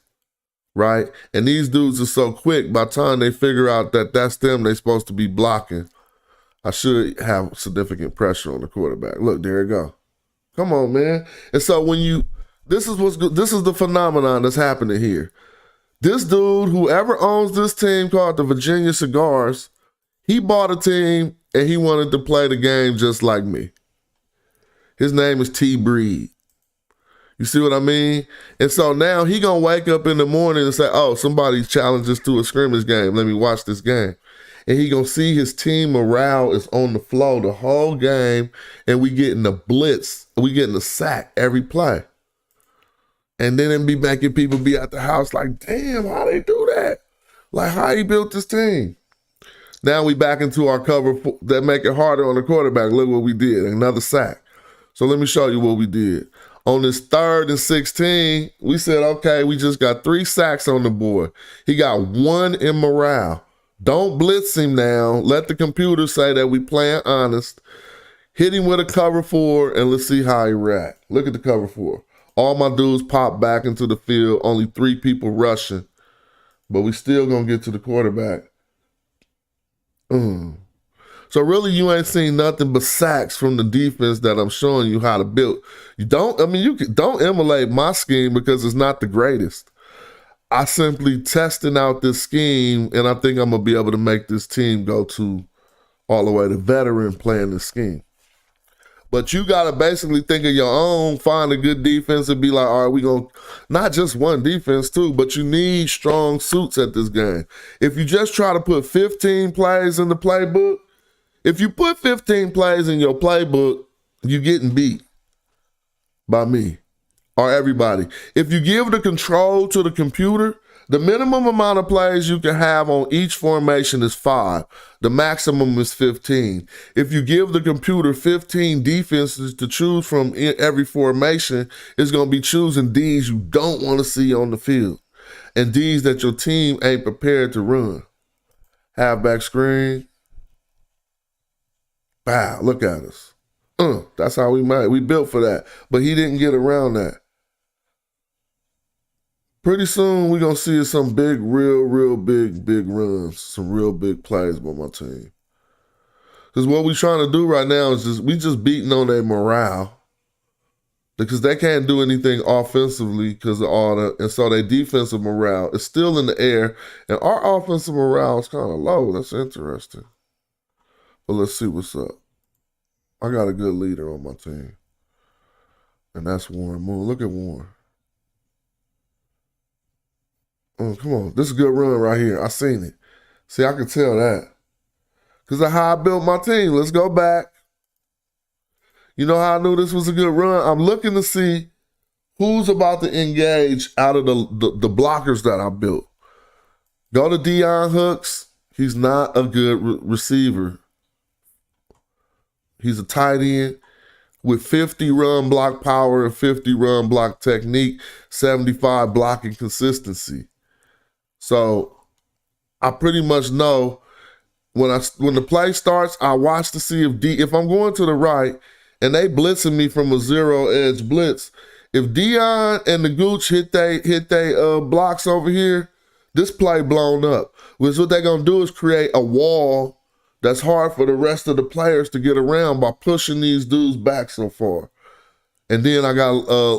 right? And these dudes are so quick, by the time they figure out that that's them they supposed to be blocking, I should have significant pressure on the quarterback. Look, there you go. Come on, man. And so this is the phenomenon that's happening here. This dude, whoever owns this team called the Virginia Cigars, he bought a team and he wanted to play the game just like me. His name is T. Breed. You see what I mean? And so now he gonna wake up in the morning and say, oh, somebody challenged us to a scrimmage game. Let me watch this game. and he gonna see his team morale is on the flow the whole game, and we getting the blitz, we getting the sack every play. And then it be making people be at the house like, damn, how they do that? Like, how he built this team? Now we back into our cover that make it harder on the quarterback. Look what we did, another sack. So let me show you what we did. On this 3rd and 16, we said, okay, we just got 3 sacks on the board. He got 1 in morale. Don't blitz him now. Let the computer say that we playing honest. Hit him with a cover 4, and let's see how he react. Look at the cover 4. All my dudes pop back into the field. Only 3 people rushing. But we still going to get to the quarterback. So really, you ain't seen nothing but sacks from the defense that I'm showing you how to build. Don't emulate my scheme because it's not the greatest. I simply testing out this scheme, and I think I'm gonna be able to make this team go to all the way to veteran playing this scheme. But you gotta basically think of your own, find a good defense, and be like, all right, we gonna not just one defense too, but you need strong suits at this game. If you just try to put 15 plays in the playbook. If you put 15 plays in your playbook, you're getting beat by me or everybody. If you give the control to the computer, the minimum amount of plays you can have on each formation is 5. The maximum is 15. If you give the computer 15 defenses to choose from in every formation, it's going to be choosing Ds you don't want to see on the field and Ds that your team ain't prepared to run. Halfback screen. Wow, look at us. That's how we made. We built for that. But he didn't get around that. Pretty soon we're going to see some big, real big runs. Some real big plays by my team. Because what we're trying to do right now is we just beating on their morale. Because they can't do anything offensively because of all that. And so their defensive morale is still in the air. And our offensive morale is kind of low. That's interesting. But let's see what's up. I got a good leader on my team. And that's Warren Moon. Look at Warren. Come on. This is a good run right here. I seen it. See, I can tell that. Because of how I built my team. Let's go back. You know how I knew this was a good run? I'm looking to see who's about to engage out of the blockers that I built. Go to Deion Hooks. He's not a good receiver. He's a tight end with 50 run block power and 50 run block technique, 75 blocking consistency. So I pretty much know when the play starts, I watch to see if I'm going to the right and they blitzing me from a zero edge blitz. If Deion and the Gooch hit they blocks over here, this play blown up. Which what they're gonna do is create a wall that's hard for the rest of the players to get around by pushing these dudes back so far. And then I got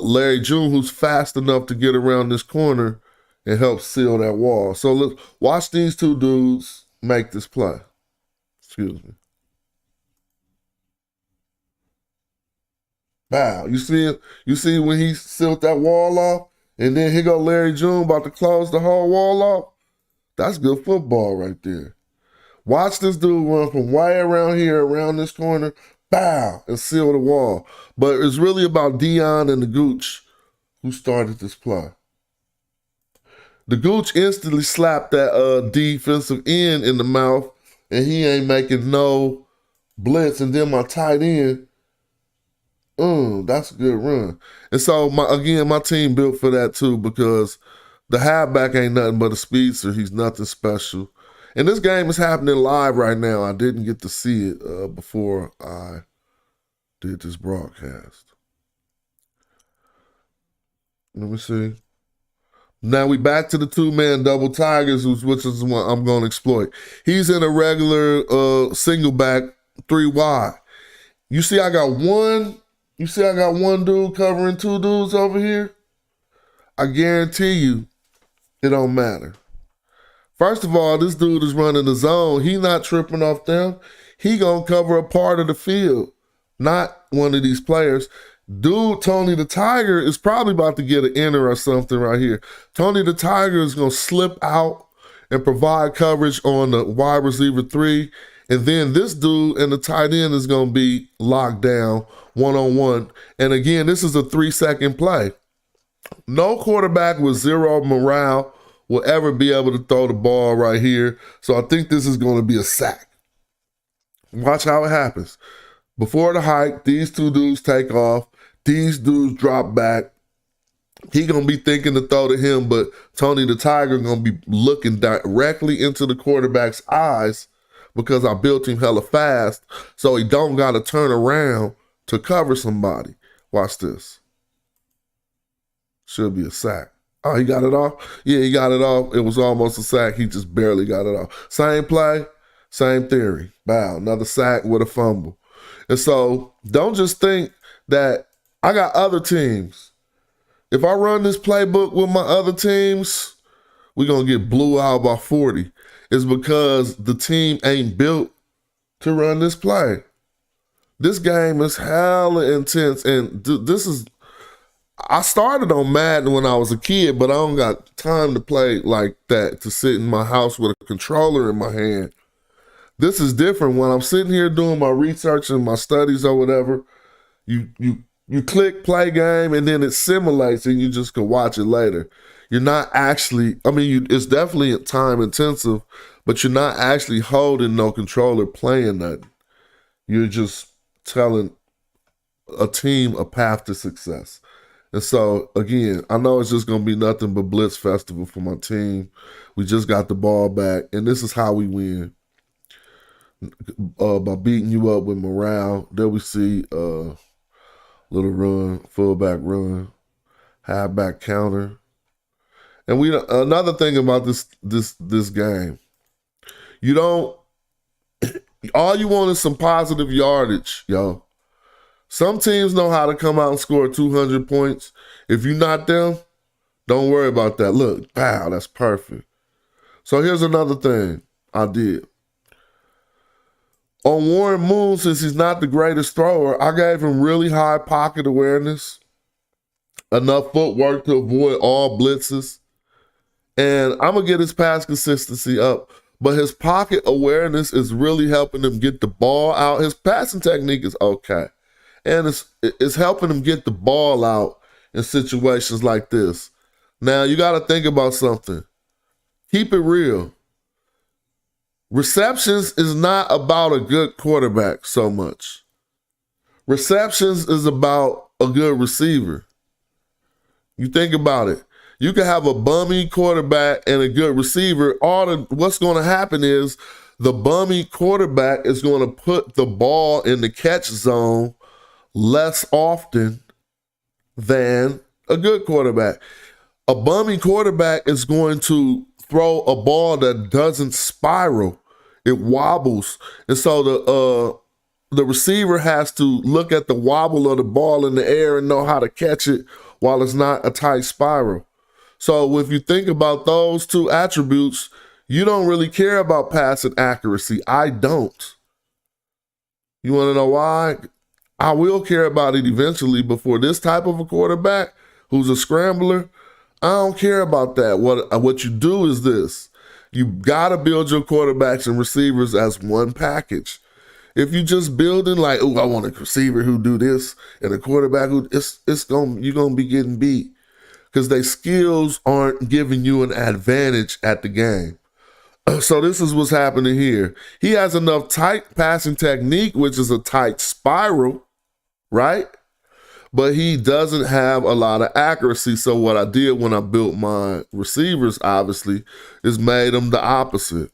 Larry June, who's fast enough to get around this corner and help seal that wall. So let's watch these 2 dudes make this play. Excuse me. Wow, you see it? You see when he sealed that wall off? And then here go Larry June about to close the whole wall off? That's good football right there. Watch this dude run from way around here, around this corner, bow, and seal the wall. But it's really about Deion and the Gooch who started this play. The Gooch instantly slapped that defensive end in the mouth, and he ain't making no blitz. And then my tight end, that's a good run. And so, my team built for that too because the halfback ain't nothing but a speedster. He's nothing special. And this game is happening live right now. I didn't get to see it before I did this broadcast. Let me see. Now we back to the 2-man double Tigers, which is what I'm going to exploit. He's in a regular single back 3 wide. You see I got one dude covering 2 dudes over here? I guarantee you it don't matter. First of all, this dude is running the zone. He not tripping off them. He gonna cover a part of the field, not one of these players. Dude, Tony the Tiger is probably about to get an enter or something right here. Tony the Tiger is gonna slip out and provide coverage on the wide receiver 3. And then this dude and the tight end is going to be locked down one-on-one. And again, this is a 3-second play. No quarterback with zero morale will ever be able to throw the ball right here. So I think this is going to be a sack. Watch how it happens. Before the hike, these two dudes take off. These dudes drop back. He going to be thinking to throw to him, but Tony the Tiger going to be looking directly into the quarterback's eyes because I built him hella fast, so he don't got to turn around to cover somebody. Watch this. Should be a sack. Oh, he got it off? Yeah, he got it off. It was almost a sack. He just barely got it off. Same play, same theory. Bow, another sack with a fumble. And so don't just think that I got other teams. If I run this playbook with my other teams, we're going to get blew out by 40. It's because the team ain't built to run this play. This game is hella intense, and this is... I started on Madden when I was a kid, but I don't got time to play like that, to sit in my house with a controller in my hand. This is different. When I'm sitting here doing my research and my studies or whatever, you click play game and then it simulates and you just can watch it later. You're not actually, it's definitely time intensive, but you're not actually holding no controller playing nothing. You're just telling a team a path to success. And so, again, I know it's just going to be nothing but Blitz Festival for my team. We just got the ball back, and this is how we win. By beating you up with morale. There we see little run, fullback run, halfback counter. And another thing about this game, you don't, all you want is some positive yardage, yo. Some teams know how to come out and score 200 points. If you're not them, don't worry about that. Look, wow, that's perfect. So here's another thing I did. On Warren Moon, since he's not the greatest thrower, I gave him really high pocket awareness, enough footwork to avoid all blitzes, and I'm going to get his pass consistency up. But his pocket awareness is really helping him get the ball out. His passing technique is okay. And it's helping him get the ball out in situations like this. Now, you got to think about something. Keep it real. Receptions is not about a good quarterback so much. Receptions is about a good receiver. You think about it. You can have a bummy quarterback and a good receiver. What's going to happen is the bummy quarterback is going to put the ball in the catch zone less often than a good quarterback. A bummy quarterback is going to throw a ball that doesn't spiral. It wobbles. And so the receiver has to look at the wobble of the ball in the air and know how to catch it while it's not a tight spiral. So if you think about those two attributes, you don't really care about passing accuracy. I don't. You want to know why? I will care about it eventually, but for this type of a quarterback who's a scrambler, I don't care about that. What you do is this. You got to build your quarterbacks and receivers as one package. If you just building like, oh, I want a receiver who do this and a quarterback who, you're going to be getting beat because their skills aren't giving you an advantage at the game. So this is what's happening here. He has enough tight passing technique, which is a tight spiral, right? But he doesn't have a lot of accuracy. So what I did when I built my receivers, obviously, is made them the opposite.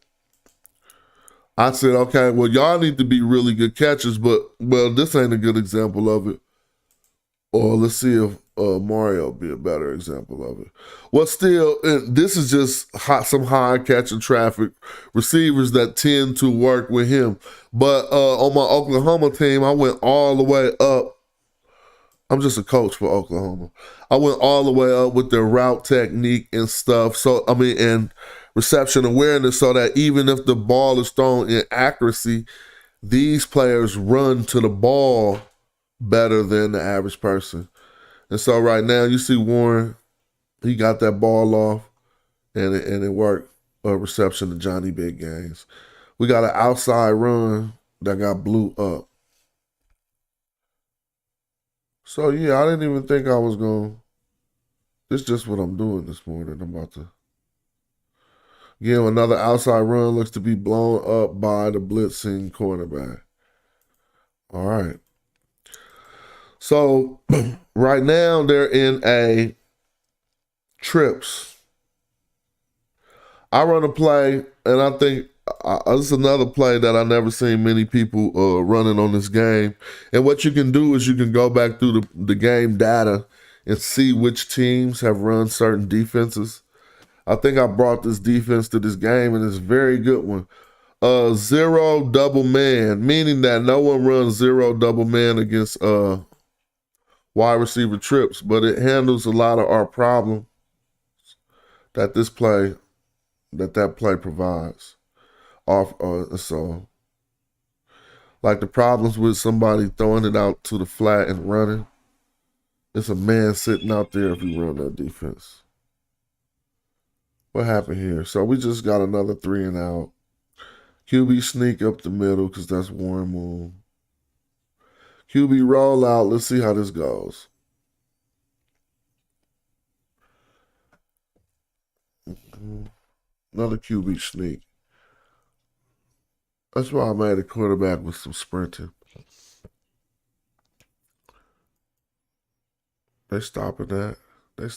I said, okay, well, y'all need to be really good catchers, but, well, this ain't a good example of it. Or let's see if Mario be a better example of it. Well, still, this is just some high catching traffic receivers that tend to work with him. But on my Oklahoma team, I went all the way up. I'm just a coach for Oklahoma. I went all the way up with their route technique and stuff. So, and reception awareness, so that even if the ball is thrown in accuracy, these players run to the ball better than the average person. And so right now you see Warren, he got that ball off and it worked. reception to Johnny Big Games. We got an outside run that got blew up. So yeah, I didn't even think I was going. This is just what I'm doing this morning. I'm about to. Again, another outside run looks to be blown up by the blitzing cornerback. All right. So right now they're in a trips. I run a play, and I think this is another play that I never seen many people running on this game. And what you can do is you can go back through the game data and see which teams have run certain defenses. I think I brought this defense to this game, and it's a very good one. Zero double man, meaning that no one runs zero double man against wide receiver trips, but it handles a lot of our problems that that play provides. So like the problems with somebody throwing it out to the flat and running, it's a man sitting out there if you run that defense. What happened here? So we just got another 3 and out. QB sneak up the middle because that's Warren Moon. QB roll out. Let's see how this goes. Another QB sneak. That's why I made a quarterback with some sprinting. They stopping that. The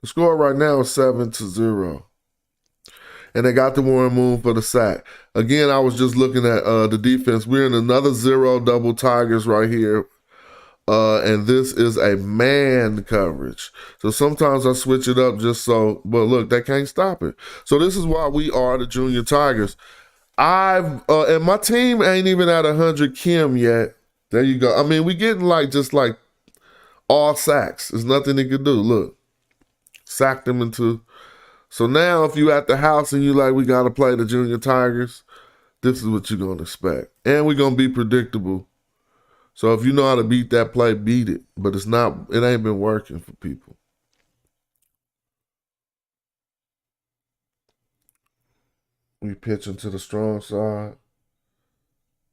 score right now is 7-0. And they got the Warren Moon for the sack. Again, I was just looking at the defense. We're in another zero double Tigers right here. And this is a man coverage. So sometimes I switch it up just so, but look, they can't stop it. So this is why we are the Junior Tigers. And my team ain't even at 100 Kim yet. There you go. I mean, we getting just all sacks. There's nothing he could do. Look, sacked them into. So now if you at the house and you we got to play the Junior Tigers, this is what you're going to expect. And we're going to be predictable. So if you know how to beat that play, beat it. But it ain't been working for people. We pitching to the strong side.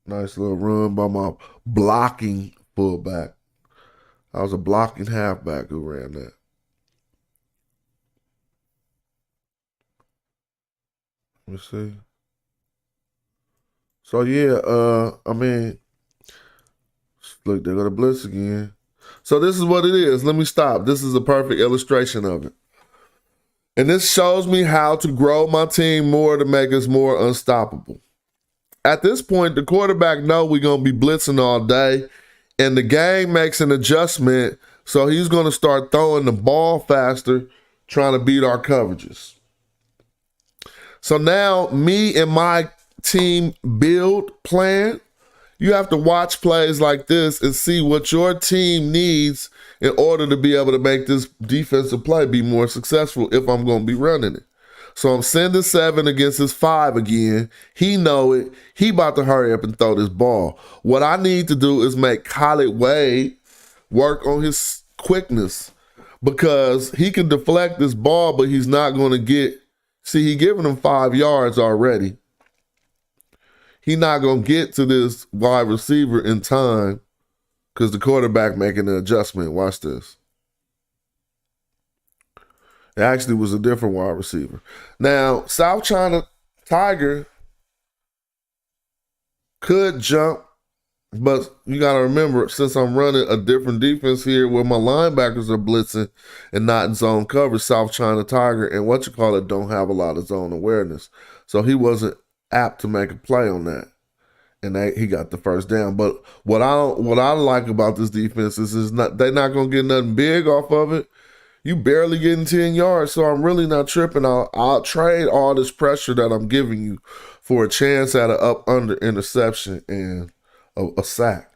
Nice little run by my blocking fullback. I was a blocking halfback who ran that. Let me see. So yeah, I mean, look, they're gonna blitz again. So this is what it is. Let me stop. This is a perfect illustration of it. And this shows me how to grow my team more to make us more unstoppable. At this point, the quarterback knows we're gonna be blitzing all day, and the game makes an adjustment, so he's gonna start throwing the ball faster, trying to beat our coverages. So now me and my team build plan, you have to watch plays like this and see what your team needs in order to be able to make this defensive play be more successful if I'm going to be running it. So I'm sending 7 against his 5 again. He know it. He about to hurry up and throw this ball. What I need to do is make Khaled Wade work on his quickness because he can deflect this ball, but he's not going to get. See, he giving him 5 yards already. He not going to get to this wide receiver in time because the quarterback making an adjustment. Watch this. It actually was a different wide receiver. Now, South China Tiger could jump, but you got to remember, since I'm running a different defense here where my linebackers are blitzing and not in zone coverage, South China Tiger and don't have a lot of zone awareness. So he wasn't apt to make a play on that. And he got the first down. But what I like about this defense is they're not going to get nothing big off of it. You barely getting 10 yards, so I'm really not tripping. I'll trade all this pressure that I'm giving you for a chance at an up-under interception and a sack.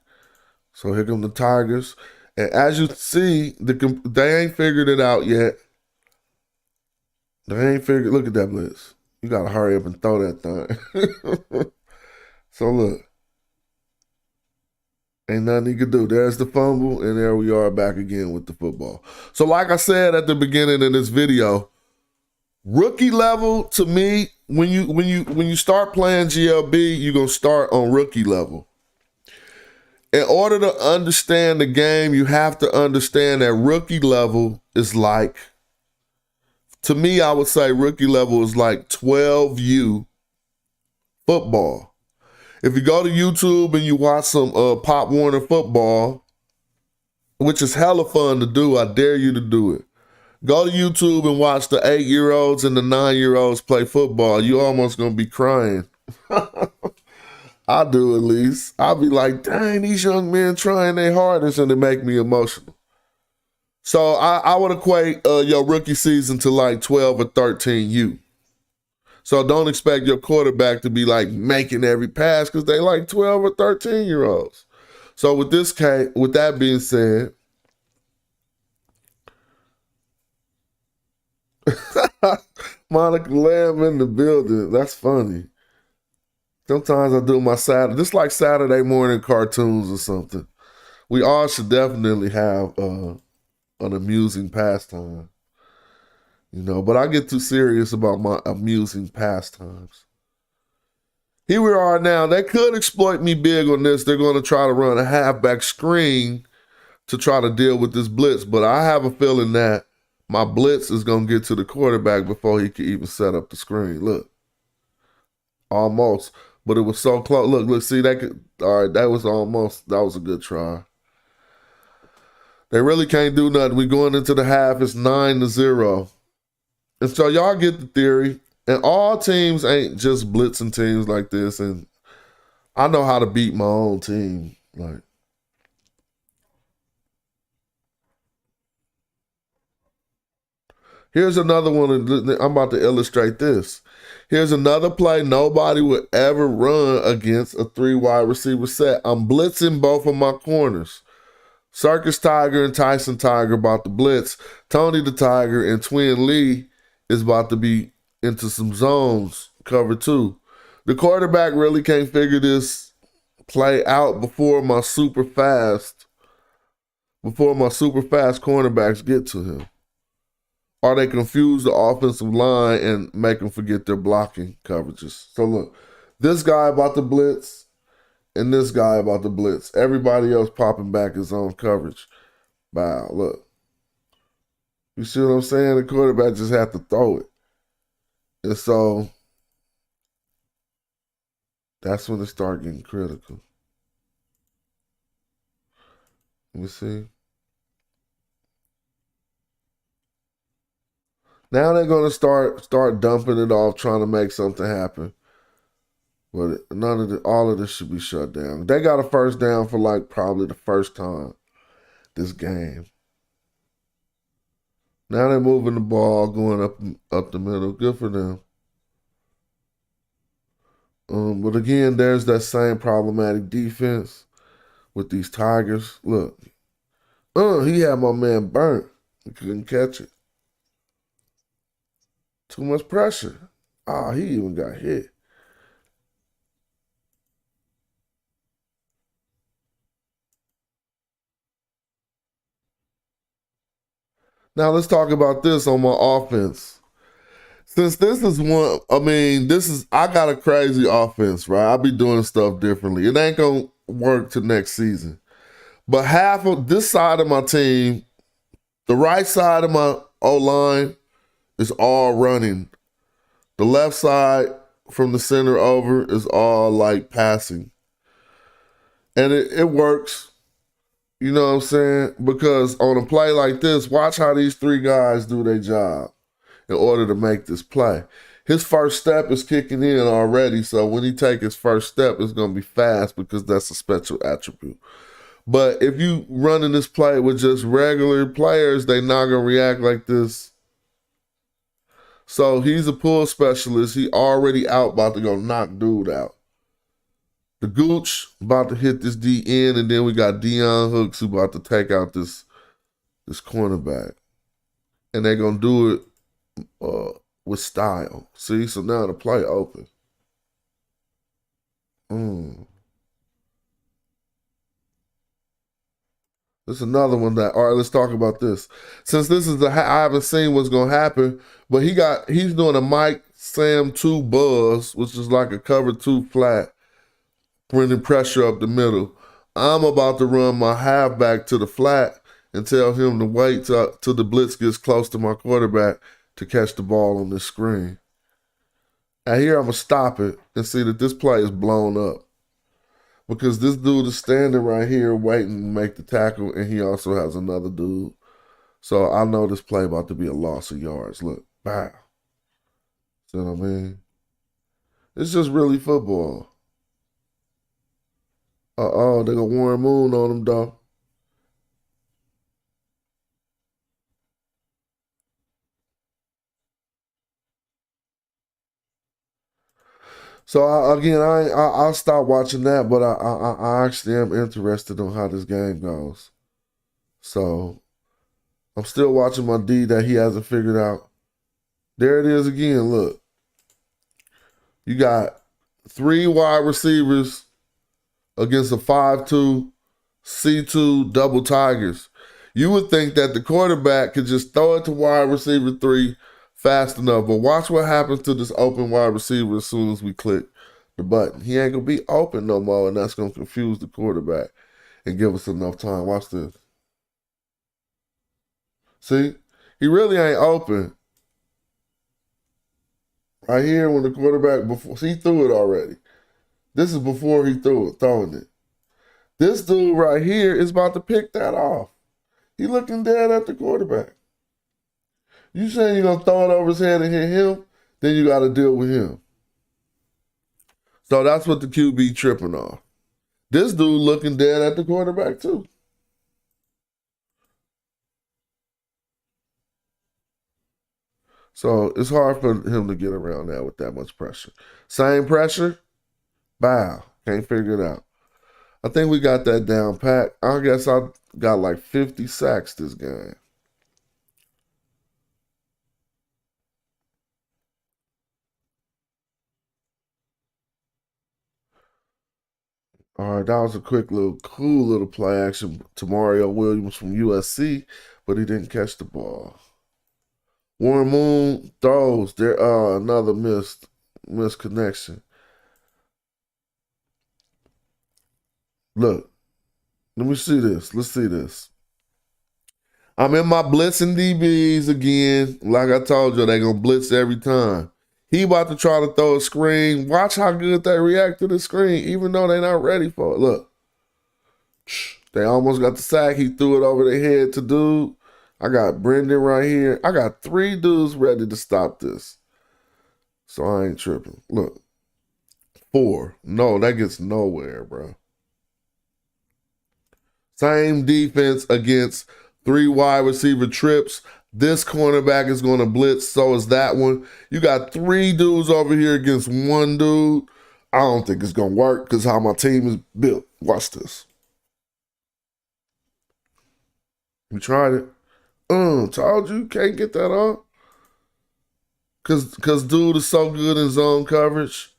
So here come the Tigers. And as you see, they ain't figured it out yet. Look at that blitz. You got to hurry up and throw that thing. So look. Ain't nothing he could do. There's the fumble, and there we are back again with the football. So like I said at the beginning of this video, Rookie level to me, when you start playing GLB, you're gonna start on rookie level. In order to understand the game, you have to understand that rookie level is like, to me, I would say rookie level is like 12U football. If you go to YouTube and you watch some Pop Warner football, which is hella fun to do, I dare you to do it. Go to YouTube and watch the 8-year-olds and the 9-year-olds play football. You almost gonna be crying. I do at least. I'll be like, dang, these young men trying their hardest and it make me emotional. So I would equate your rookie season to like 12 or 13U. So don't expect your quarterback to be like making every pass because they like 12 or 13-year-olds. So with this case, with that being said, Monica Lamb in the building. That's funny. Sometimes I do my Saturday, just like Saturday morning cartoons or something. We all should definitely have an amusing pastime, but I get too serious about my amusing pastimes. Here we are now. They could exploit me big on this. They're going to try to run a halfback screen to try to deal with this blitz, but I have a feeling that my blitz is going to get to the quarterback before he can even set up the screen. Look, almost, but it was so close. Look, see, all right, that was a good try. They really can't do nothing. We going into the half, it's 9-0. And so y'all get the theory. And all teams ain't just blitzing teams like this. And I know how to beat my own team. Like, here's another one. I'm about to illustrate this. Here's another play nobody would ever run against a 3 wide receiver set. I'm blitzing both of my corners. Circus Tiger and Tyson Tiger about to blitz. Tony the Tiger and Twin Lee is about to be into some zones, cover 2. The quarterback really can't figure this play out before my super fast cornerbacks get to him. Or they confuse the offensive line and make them forget their blocking coverages. So look, this guy about to blitz and this guy about to blitz. Everybody else popping back his own coverage. Wow, look. You see what I'm saying? The quarterback just had to throw it. And so that's when it started getting critical. Let me see. Now they're gonna start dumping it off, trying to make something happen. But all of this should be shut down. They got a first down for like probably the first time this game. Now they're moving the ball, going up the middle. Good for them. But again, there's that same problematic defense with these Tigers. Look, he had my man burnt. He couldn't catch it. Too much pressure. He even got hit. Now let's talk about this on my offense. Since this is I got a crazy offense, right? I'll be doing stuff differently. It ain't gonna work till next season. But half of this side of my team, the right side of my O-line is all running. The left side from the center over is all like passing. And it works. You know what I'm saying? Because on a play like this, watch how these 3 guys do their job in order to make this play. His first step is kicking in already, so when he take his first step, it's going to be fast because that's a special attribute. But if you running this play with just regular players, they not going to react like this. So he's a pull specialist. He already out, about to go knock dude out. The Gooch about to hit this D in, and then we got Deion Hooks who about to take out this cornerback. And they're going to do it with style. See, so now the play open. It's another one that. All right, let's talk about this. Since this is I haven't seen what's gonna happen, but he's doing a Mike Sam 2 buzz, which is like a cover 2 flat, bringing pressure up the middle. I'm about to run my halfback to the flat and tell him to wait till the blitz gets close to my quarterback to catch the ball on this screen. And here I'm gonna stop it and see that this play is blown up. Because this dude is standing right here waiting to make the tackle, and he also has another dude. So I know this play about to be a loss of yards. Look, bow. See what I mean? It's just really football. They got Warren Moon on him, though. So I'll stop watching that, but I actually am interested on how this game goes. So I'm still watching my D that he hasn't figured out. There it is again. Look, you got 3 wide receivers against a 5-2 C2 double Tigers. You would think that the quarterback could just throw it to wide receiver 3 fast enough, but watch what happens to this open wide receiver as soon as we click the button. He ain't gonna be open no more, and that's gonna confuse the quarterback and give us enough time. Watch this. See, he really ain't open. Right here, when the quarterback he threw it already. This is before he throwing it. This dude right here is about to pick that off. He looking dead at the quarterback. You saying you're gonna throw it over his head and hit him, then you got to deal with him. So that's what the QB tripping off. This dude looking dead at the quarterback too. So it's hard for him to get around that with that much pressure. Same pressure, bow. Can't figure it out. I think we got that down pat. I guess I got like 50 sacks this game. All right, that was a cool little play action to Mario Williams from USC, but he didn't catch the ball. Warren Moon throws. There another missed connection. Look, let me see this. Let's see this. I'm in my blitzing DBs again. Like I told you, they gonna blitz every time. He about to try to throw a screen. Watch how good they react to the screen, even though they're not ready for it. Look. They almost got the sack. He threw it over their head to dude. I got Brendan right here. I got 3 dudes ready to stop this. So I ain't tripping. Look. 4. No, that gets nowhere, bro. Same defense against 3 wide receiver trips. This cornerback is going to blitz. So is that one. You got 3 dudes over here against 1 dude. I don't think it's going to work because how my team is built. Watch this. We tried it. Told you can't get that on. Cause dude is so good in zone coverage.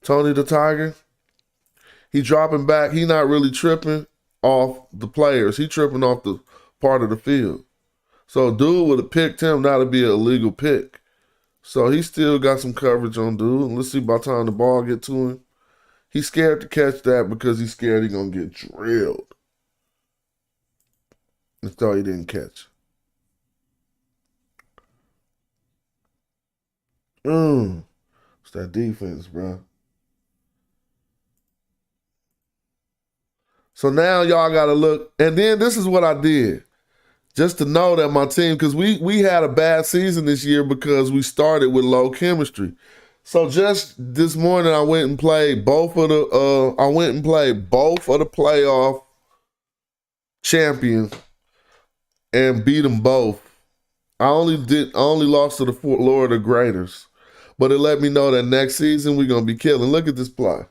Tony the Tiger. He dropping back. He not really tripping off the players. He tripping off the part of the field. So dude would have picked him. That'd be an illegal pick. So he still got some coverage on dude. Let's see by the time the ball get to him. He's scared to catch that because he's scared he's gonna get drilled. That's all he didn't catch. It's that defense, bro. So now y'all got to look. And then this is what I did. Just to know that my team, because we had a bad season this year because we started with low chemistry. So just this morning I went and played both of the playoff champions and beat them both. I only lost to the Florida Graders. But it let me know that next season we're going to be killing. Look at this play.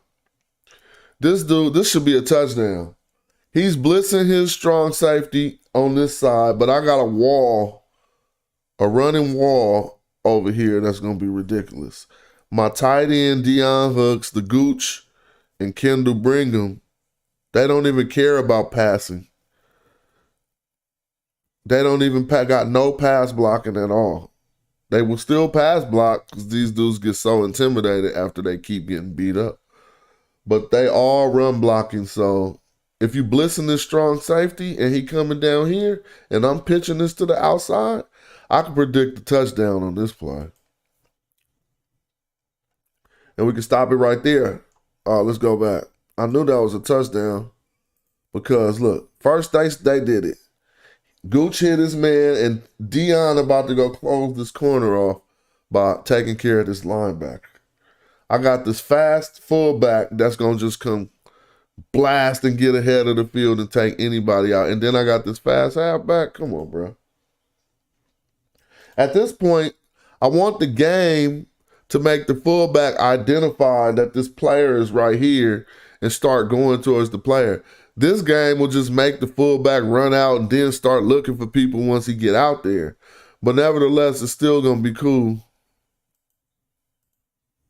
This dude, this should be a touchdown. He's blitzing his strong safety on this side, but I got a running wall over here that's going to be ridiculous. My tight end, Deion Hooks, the Gooch, and Kendall Brigham, they don't even care about passing. They don't even got no pass blocking at all. They will still pass block because these dudes get so intimidated after they keep getting beat up. But they all run blocking. So if you blitzing this strong safety and he coming down here and I'm pitching this to the outside, I can predict the touchdown on this play. And we can stop it right there. Let's go back. I knew that was a touchdown because look, first they did it. Gooch hit his man, and Dion about to go close this corner off by taking care of this linebacker. I got this fast fullback that's going to just come blast and get ahead of the field and take anybody out. And then I got this fast halfback. Come on, bro. At this point, I want the game to make the fullback identify that this player is right here and start going towards the player. This game will just make the fullback run out and then start looking for people once he get out there. But nevertheless, it's still going to be cool.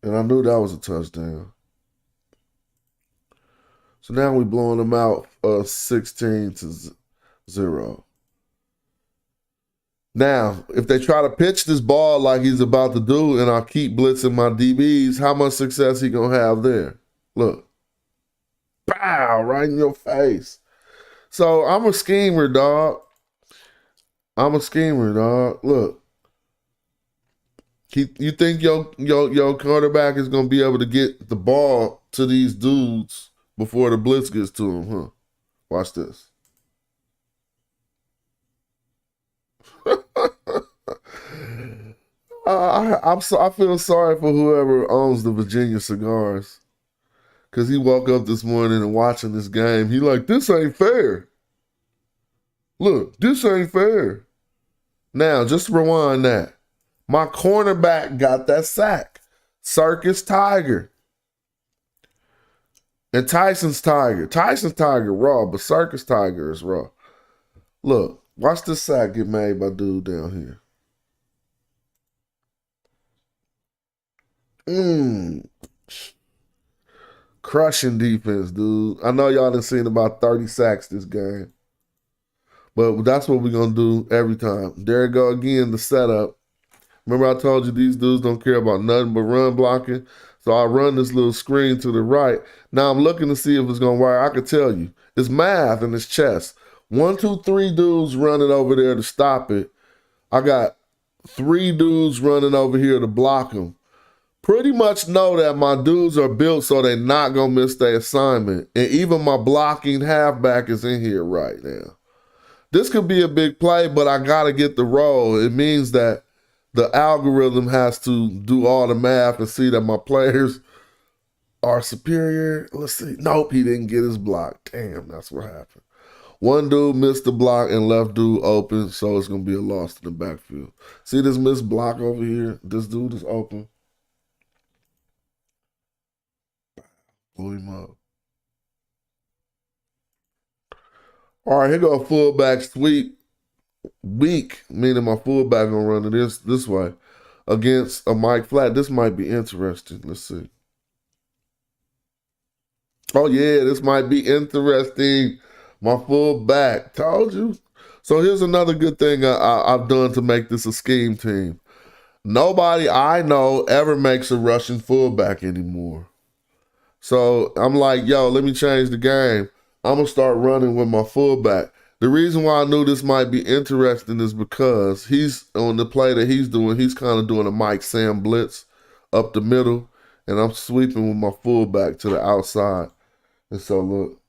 And I knew that was a touchdown. So now we're blowing them out 16-0. Now, if they try to pitch this ball like he's about to do and I keep blitzing my DBs, how much success he going to have there? Look. Pow, right in your face. So I'm a schemer, dog. Look. You think your quarterback is going to be able to get the ball to these dudes before the blitz gets to him, huh? Watch this. I feel sorry for whoever owns the Virginia cigars. Because he woke up this morning and watching this game. He like, this ain't fair. Look, this ain't fair. Now, just rewind that. My cornerback got that sack. Circus Tiger. And Tyson's Tiger. Tyson's Tiger raw, but Circus Tiger is raw. Look, watch this sack get made by dude down here. Crushing defense, dude. I know y'all done seen about 30 sacks this game. But that's what we're going to do every time. There you go again, the setup. Remember I told you these dudes don't care about nothing but run blocking? So I run this little screen to the right. Now I'm looking to see if it's going to work. I can tell you. It's math and it's chess. 1, 2, 3 dudes running over there to stop it. I got 3 dudes running over here to block them. Pretty much know that my dudes are built so they're not going to miss their assignment. And even my blocking halfback is in here right now. This could be a big play, but I got to get the roll. It means that the algorithm has to do all the math and see that my players are superior. Let's see. Nope, he didn't get his block. Damn, that's what happened. One dude missed the block and left dude open, so it's going to be a loss in the backfield. See this missed block over here? This dude is open. Blew him up. All right, here go a fullback sweep. Weak, meaning my fullback gonna run it this way against a Mike Flat. This might be interesting. Let's see. Oh yeah, this might be interesting. My fullback, told you. So here's another good thing I've done to make this a scheme team. Nobody I know ever makes a rushing fullback anymore. So I'm like, yo, let me change the game. I'm going to start running with my fullback. The reason why I knew this might be interesting is because he's on the play that he's doing, he's kind of doing a Mike Sam blitz up the middle, and I'm sweeping with my fullback to the outside. And so, look,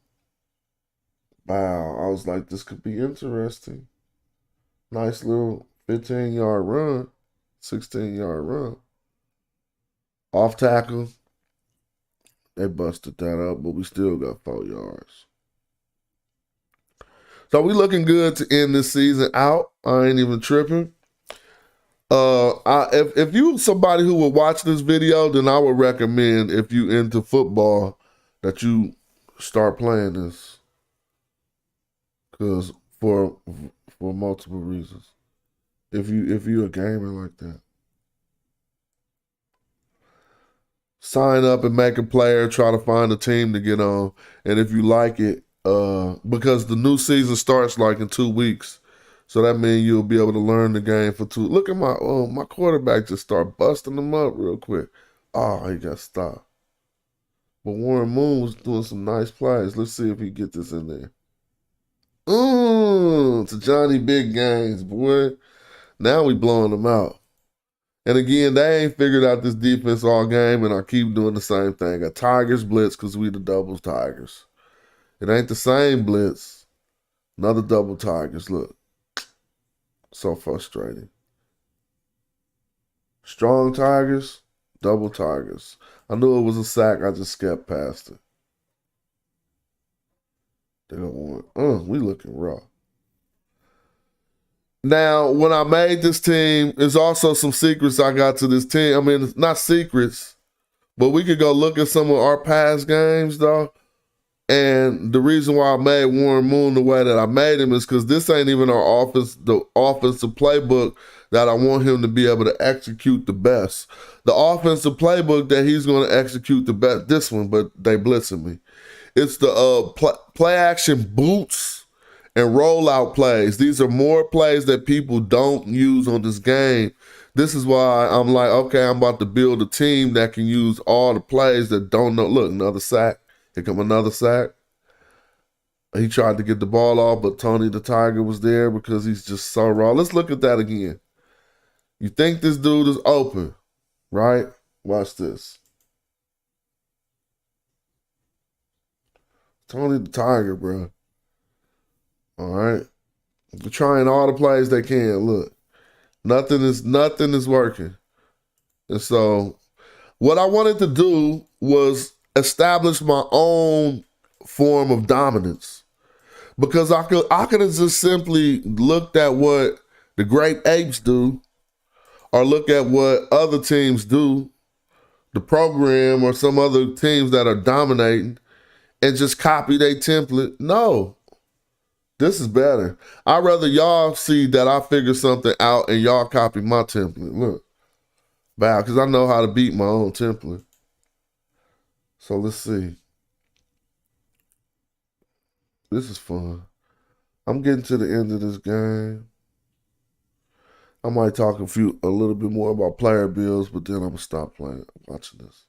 wow, I was like, this could be interesting. Nice little 15-yard run, 16-yard run. Off tackle. They busted that up, but we still got 4 yards. So we looking good to end this season out. I ain't even tripping. If you somebody who would watch this video, then I would recommend, if you into football, that you start playing this. Because for multiple reasons. If you a gamer like that. Sign up and make a player, try to find a team to get on. And if you like it, because the new season starts like in 2 weeks. So that means you'll be able to learn the game for 2. Look at my quarterback just start busting them up real quick. Oh, he got stopped. But Warren Moon was doing some nice plays. Let's see if he get this in there. To Johnny Big Games, boy. Now we blowing them out. And again, they ain't figured out this defense all game, and I keep doing the same thing. A Tigers blitz because we the double Tigers. It ain't the same blitz. Another double Tigers. Look. So frustrating. Strong Tigers, double Tigers. I knew it was a sack. I just skipped past it. They don't want. We looking raw. Now, when I made this team, there's also some secrets I got to this team. I mean, it's not secrets, but we could go look at some of our past games, though. And the reason why I made Warren Moon the way that I made him is because this ain't even the offensive playbook that I want him to be able to execute the best. The offensive playbook that he's going to execute the best, this one, but they blitzing me. It's the play action boots and rollout plays. These are more plays that people don't use on this game. This is why I'm like, okay, I'm about to build a team that can use all the plays that don't know. Look, another sack. Here come another sack. He tried to get the ball off, but Tony the Tiger was there because he's just so raw. Let's look at that again. You think this dude is open, right? Watch this. Tony the Tiger, bro. All right. They're trying all the plays they can. Look. Nothing is working. And so what I wanted to do was establish my own form of dominance, because I could have just simply looked at what the great apes do, or look at what other teams do, the program or some other teams that are dominating, and just copy their template. No, this is better. I'd rather y'all see that I figure something out and y'all copy my template. Look, wow, because I know how to beat my own template. So let's see. This is fun. I'm getting to the end of this game. I might talk a little bit more about player builds, but then I'm gonna stop watching this.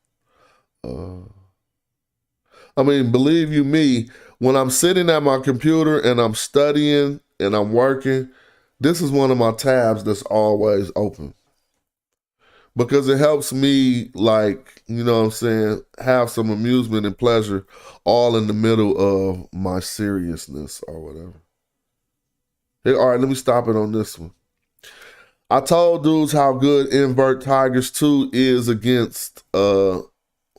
I mean, believe you me, when I'm sitting at my computer and I'm studying and I'm working, this is one of my tabs that's always open, because it helps me, like, you know what I'm saying, have some amusement and pleasure all in the middle of my seriousness or whatever. Hey, all right, let me stop it on this one. I told dudes how good Invert Tigers 2 is against 3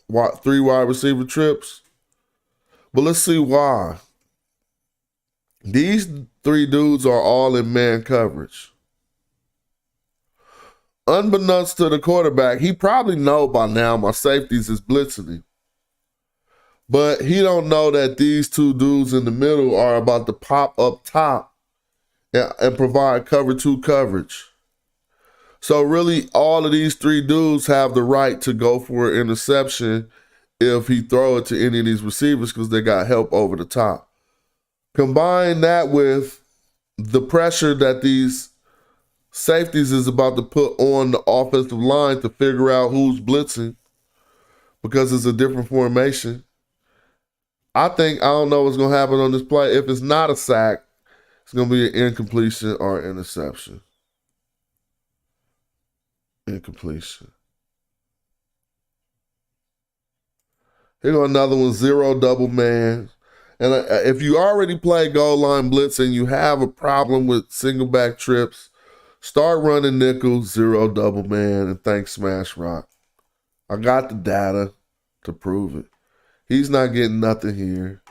wide receiver trips. But let's see why. These 3 dudes are all in man coverage. Unbeknownst to the quarterback, he probably know by now my safeties is blitzing him. But he don't know that these 2 dudes in the middle are about to pop up top and provide cover 2 coverage. So really, all of these 3 dudes have the right to go for an interception if he throw it to any of these receivers, because they got help over the top. Combine that with the pressure that these safeties is about to put on the offensive line to figure out who's blitzing, because it's a different formation. I don't know what's going to happen on this play. If it's not a sack, it's going to be an incompletion or an interception. Incompletion. Here go another one, 0 double man. And if you already play goal line blitz and you have a problem with single back trips, start running nickel, 0 double man, and thank Smashrock. I got the data to prove it. He's not getting nothing here.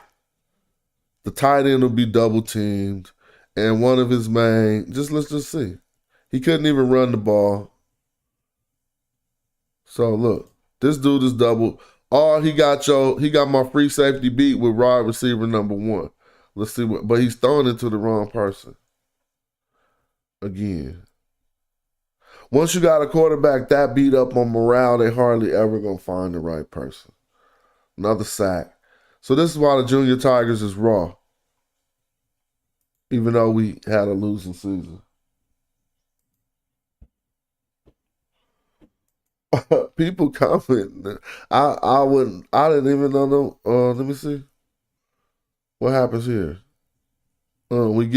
The tight end will be double teamed, and one of his main, let's just see. He couldn't even run the ball. So look, this dude is double. He got my free safety beat with wide receiver number 1. Let's see but he's throwing it to the wrong person. Again. Once you got a quarterback that beat up on morale, they hardly ever gonna find the right person. Another sack. So this is why the Junior Tigers is raw. even though we had a losing season. People comment. I didn't even know them. Let me see what happens here. We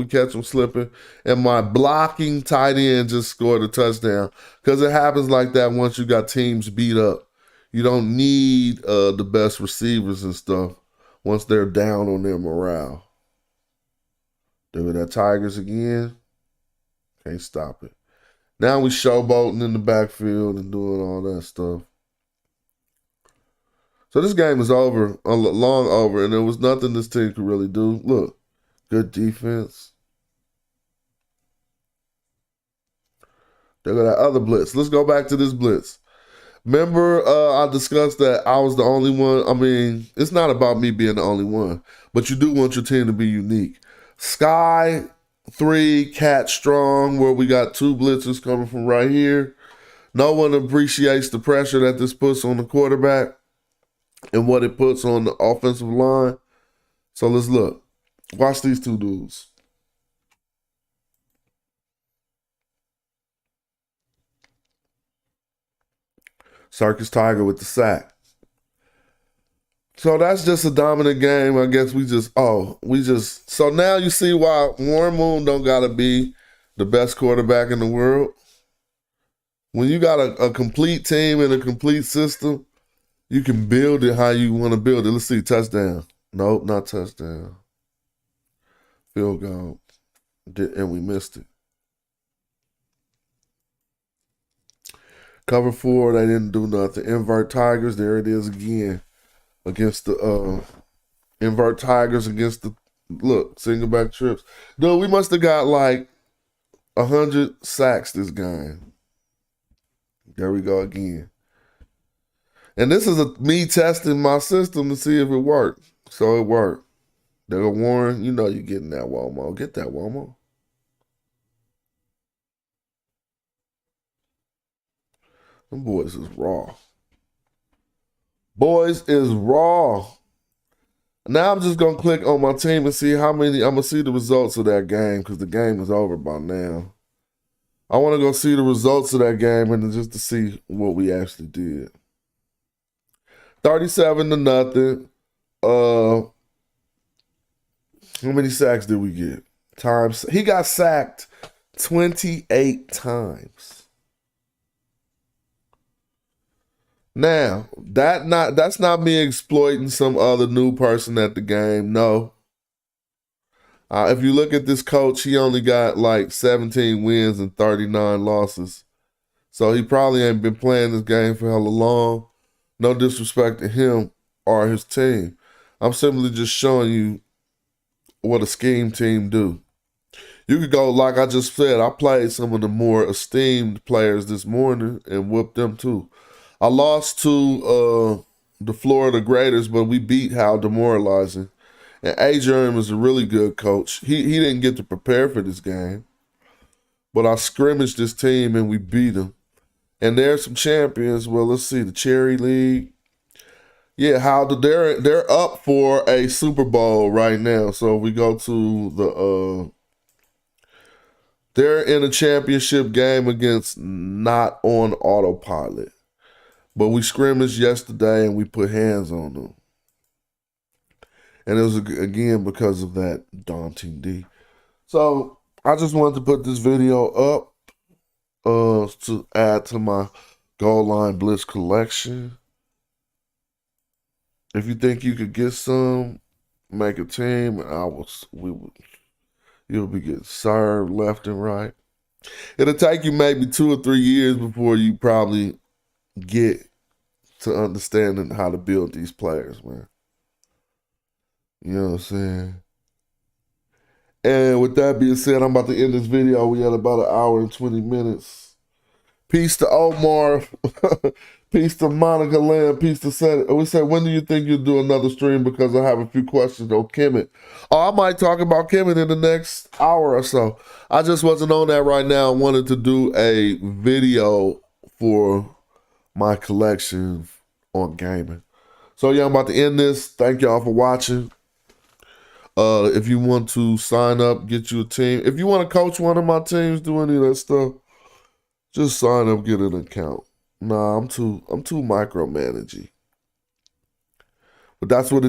catch them slipping, and my blocking tight end just scored a touchdown because it happens like that once you got teams beat up. You don't need the best receivers and stuff once they're down on their morale. There that Tigers again. Can't stop it. Now we showboating in the backfield and doing all that stuff. So this game is over, long over, and there was nothing this team could really do. Look, good defense. They got that other blitz. Let's go back to this blitz. Remember, I discussed that I was the only one. I mean, it's not about me being the only one, but you do want your team to be unique. Sky 3, Cat Strong, where we got 2 blitzers coming from right here. No one appreciates the pressure that this puts on the quarterback and what it puts on the offensive line. So let's look. Watch these 2 dudes. Circus Tiger with the sack. So that's just a dominant game. I guess so now you see why Warren Moon don't gotta be the best quarterback in the world. When you got a complete team and a complete system, you can build it how you want to build it. Let's see, touchdown. Nope, not touchdown. Field goal. And we missed it. Cover 4, they didn't do nothing. Invert Tigers, there it is again. Against the invert Tigers against the single back trips. Dude, we must have got like 100 sacks this game. There we go again. And this is me testing my system to see if it worked. So it worked. They go, Warren, you know you're getting that Walmart. Get that Walmart. Them boys is raw. Boys is raw. Now I'm just going to click on my team and see how many. I'm going to see the results of that game because the game is over by now. I want to go see the results of that game and just to see what we actually did. 37-0. How many sacks did we get? He got sacked 28 times. Now, that's not me exploiting some other new person at the game. No. If you look at this coach, he only got like 17 wins and 39 losses. So he probably ain't been playing this game for hella long. No disrespect to him or his team. I'm simply just showing you what a scheme team do. You could go, like I just said, I played some of the more esteemed players this morning and whooped them too. I lost to the Florida Gators, but we beat How Demoralizing. And Adrian was a really good coach. He didn't get to prepare for this game. But I scrimmaged this team and we beat them. And there's some champions. Well, let's see. The Cherry League. Yeah, they're up for a Super Bowl right now. So we go to the they're in a championship game against Not on Autopilot. But we scrimmaged yesterday and we put hands on them. And it was, again, because of that daunting D. So I just wanted to put this video up to add to my Goal Line Blitz collection. If you think you could get some, make a team, you'll be getting served left and right. It'll take you maybe 2 or 3 years before you probably get to understanding how to build these players, man. You know what I'm saying? And with that being said, I'm about to end this video. We had about 1 hour and 20 minutes. Peace to Omar. Peace to Monica Lamb. Peace to Seth. We said, when do you think you'll do another stream? Because I have a few questions on Kemet. Oh, I might talk about Kemet in the next hour or so. I just wasn't on that right now. I wanted to do a video for my collection on gaming. So yeah, I'm about to end this. Thank y'all for watching. If you want to sign up, get you a team. If you want to coach one of my teams, do any of that stuff, just sign up, get an account. Nah, I'm too micromanaging. But that's what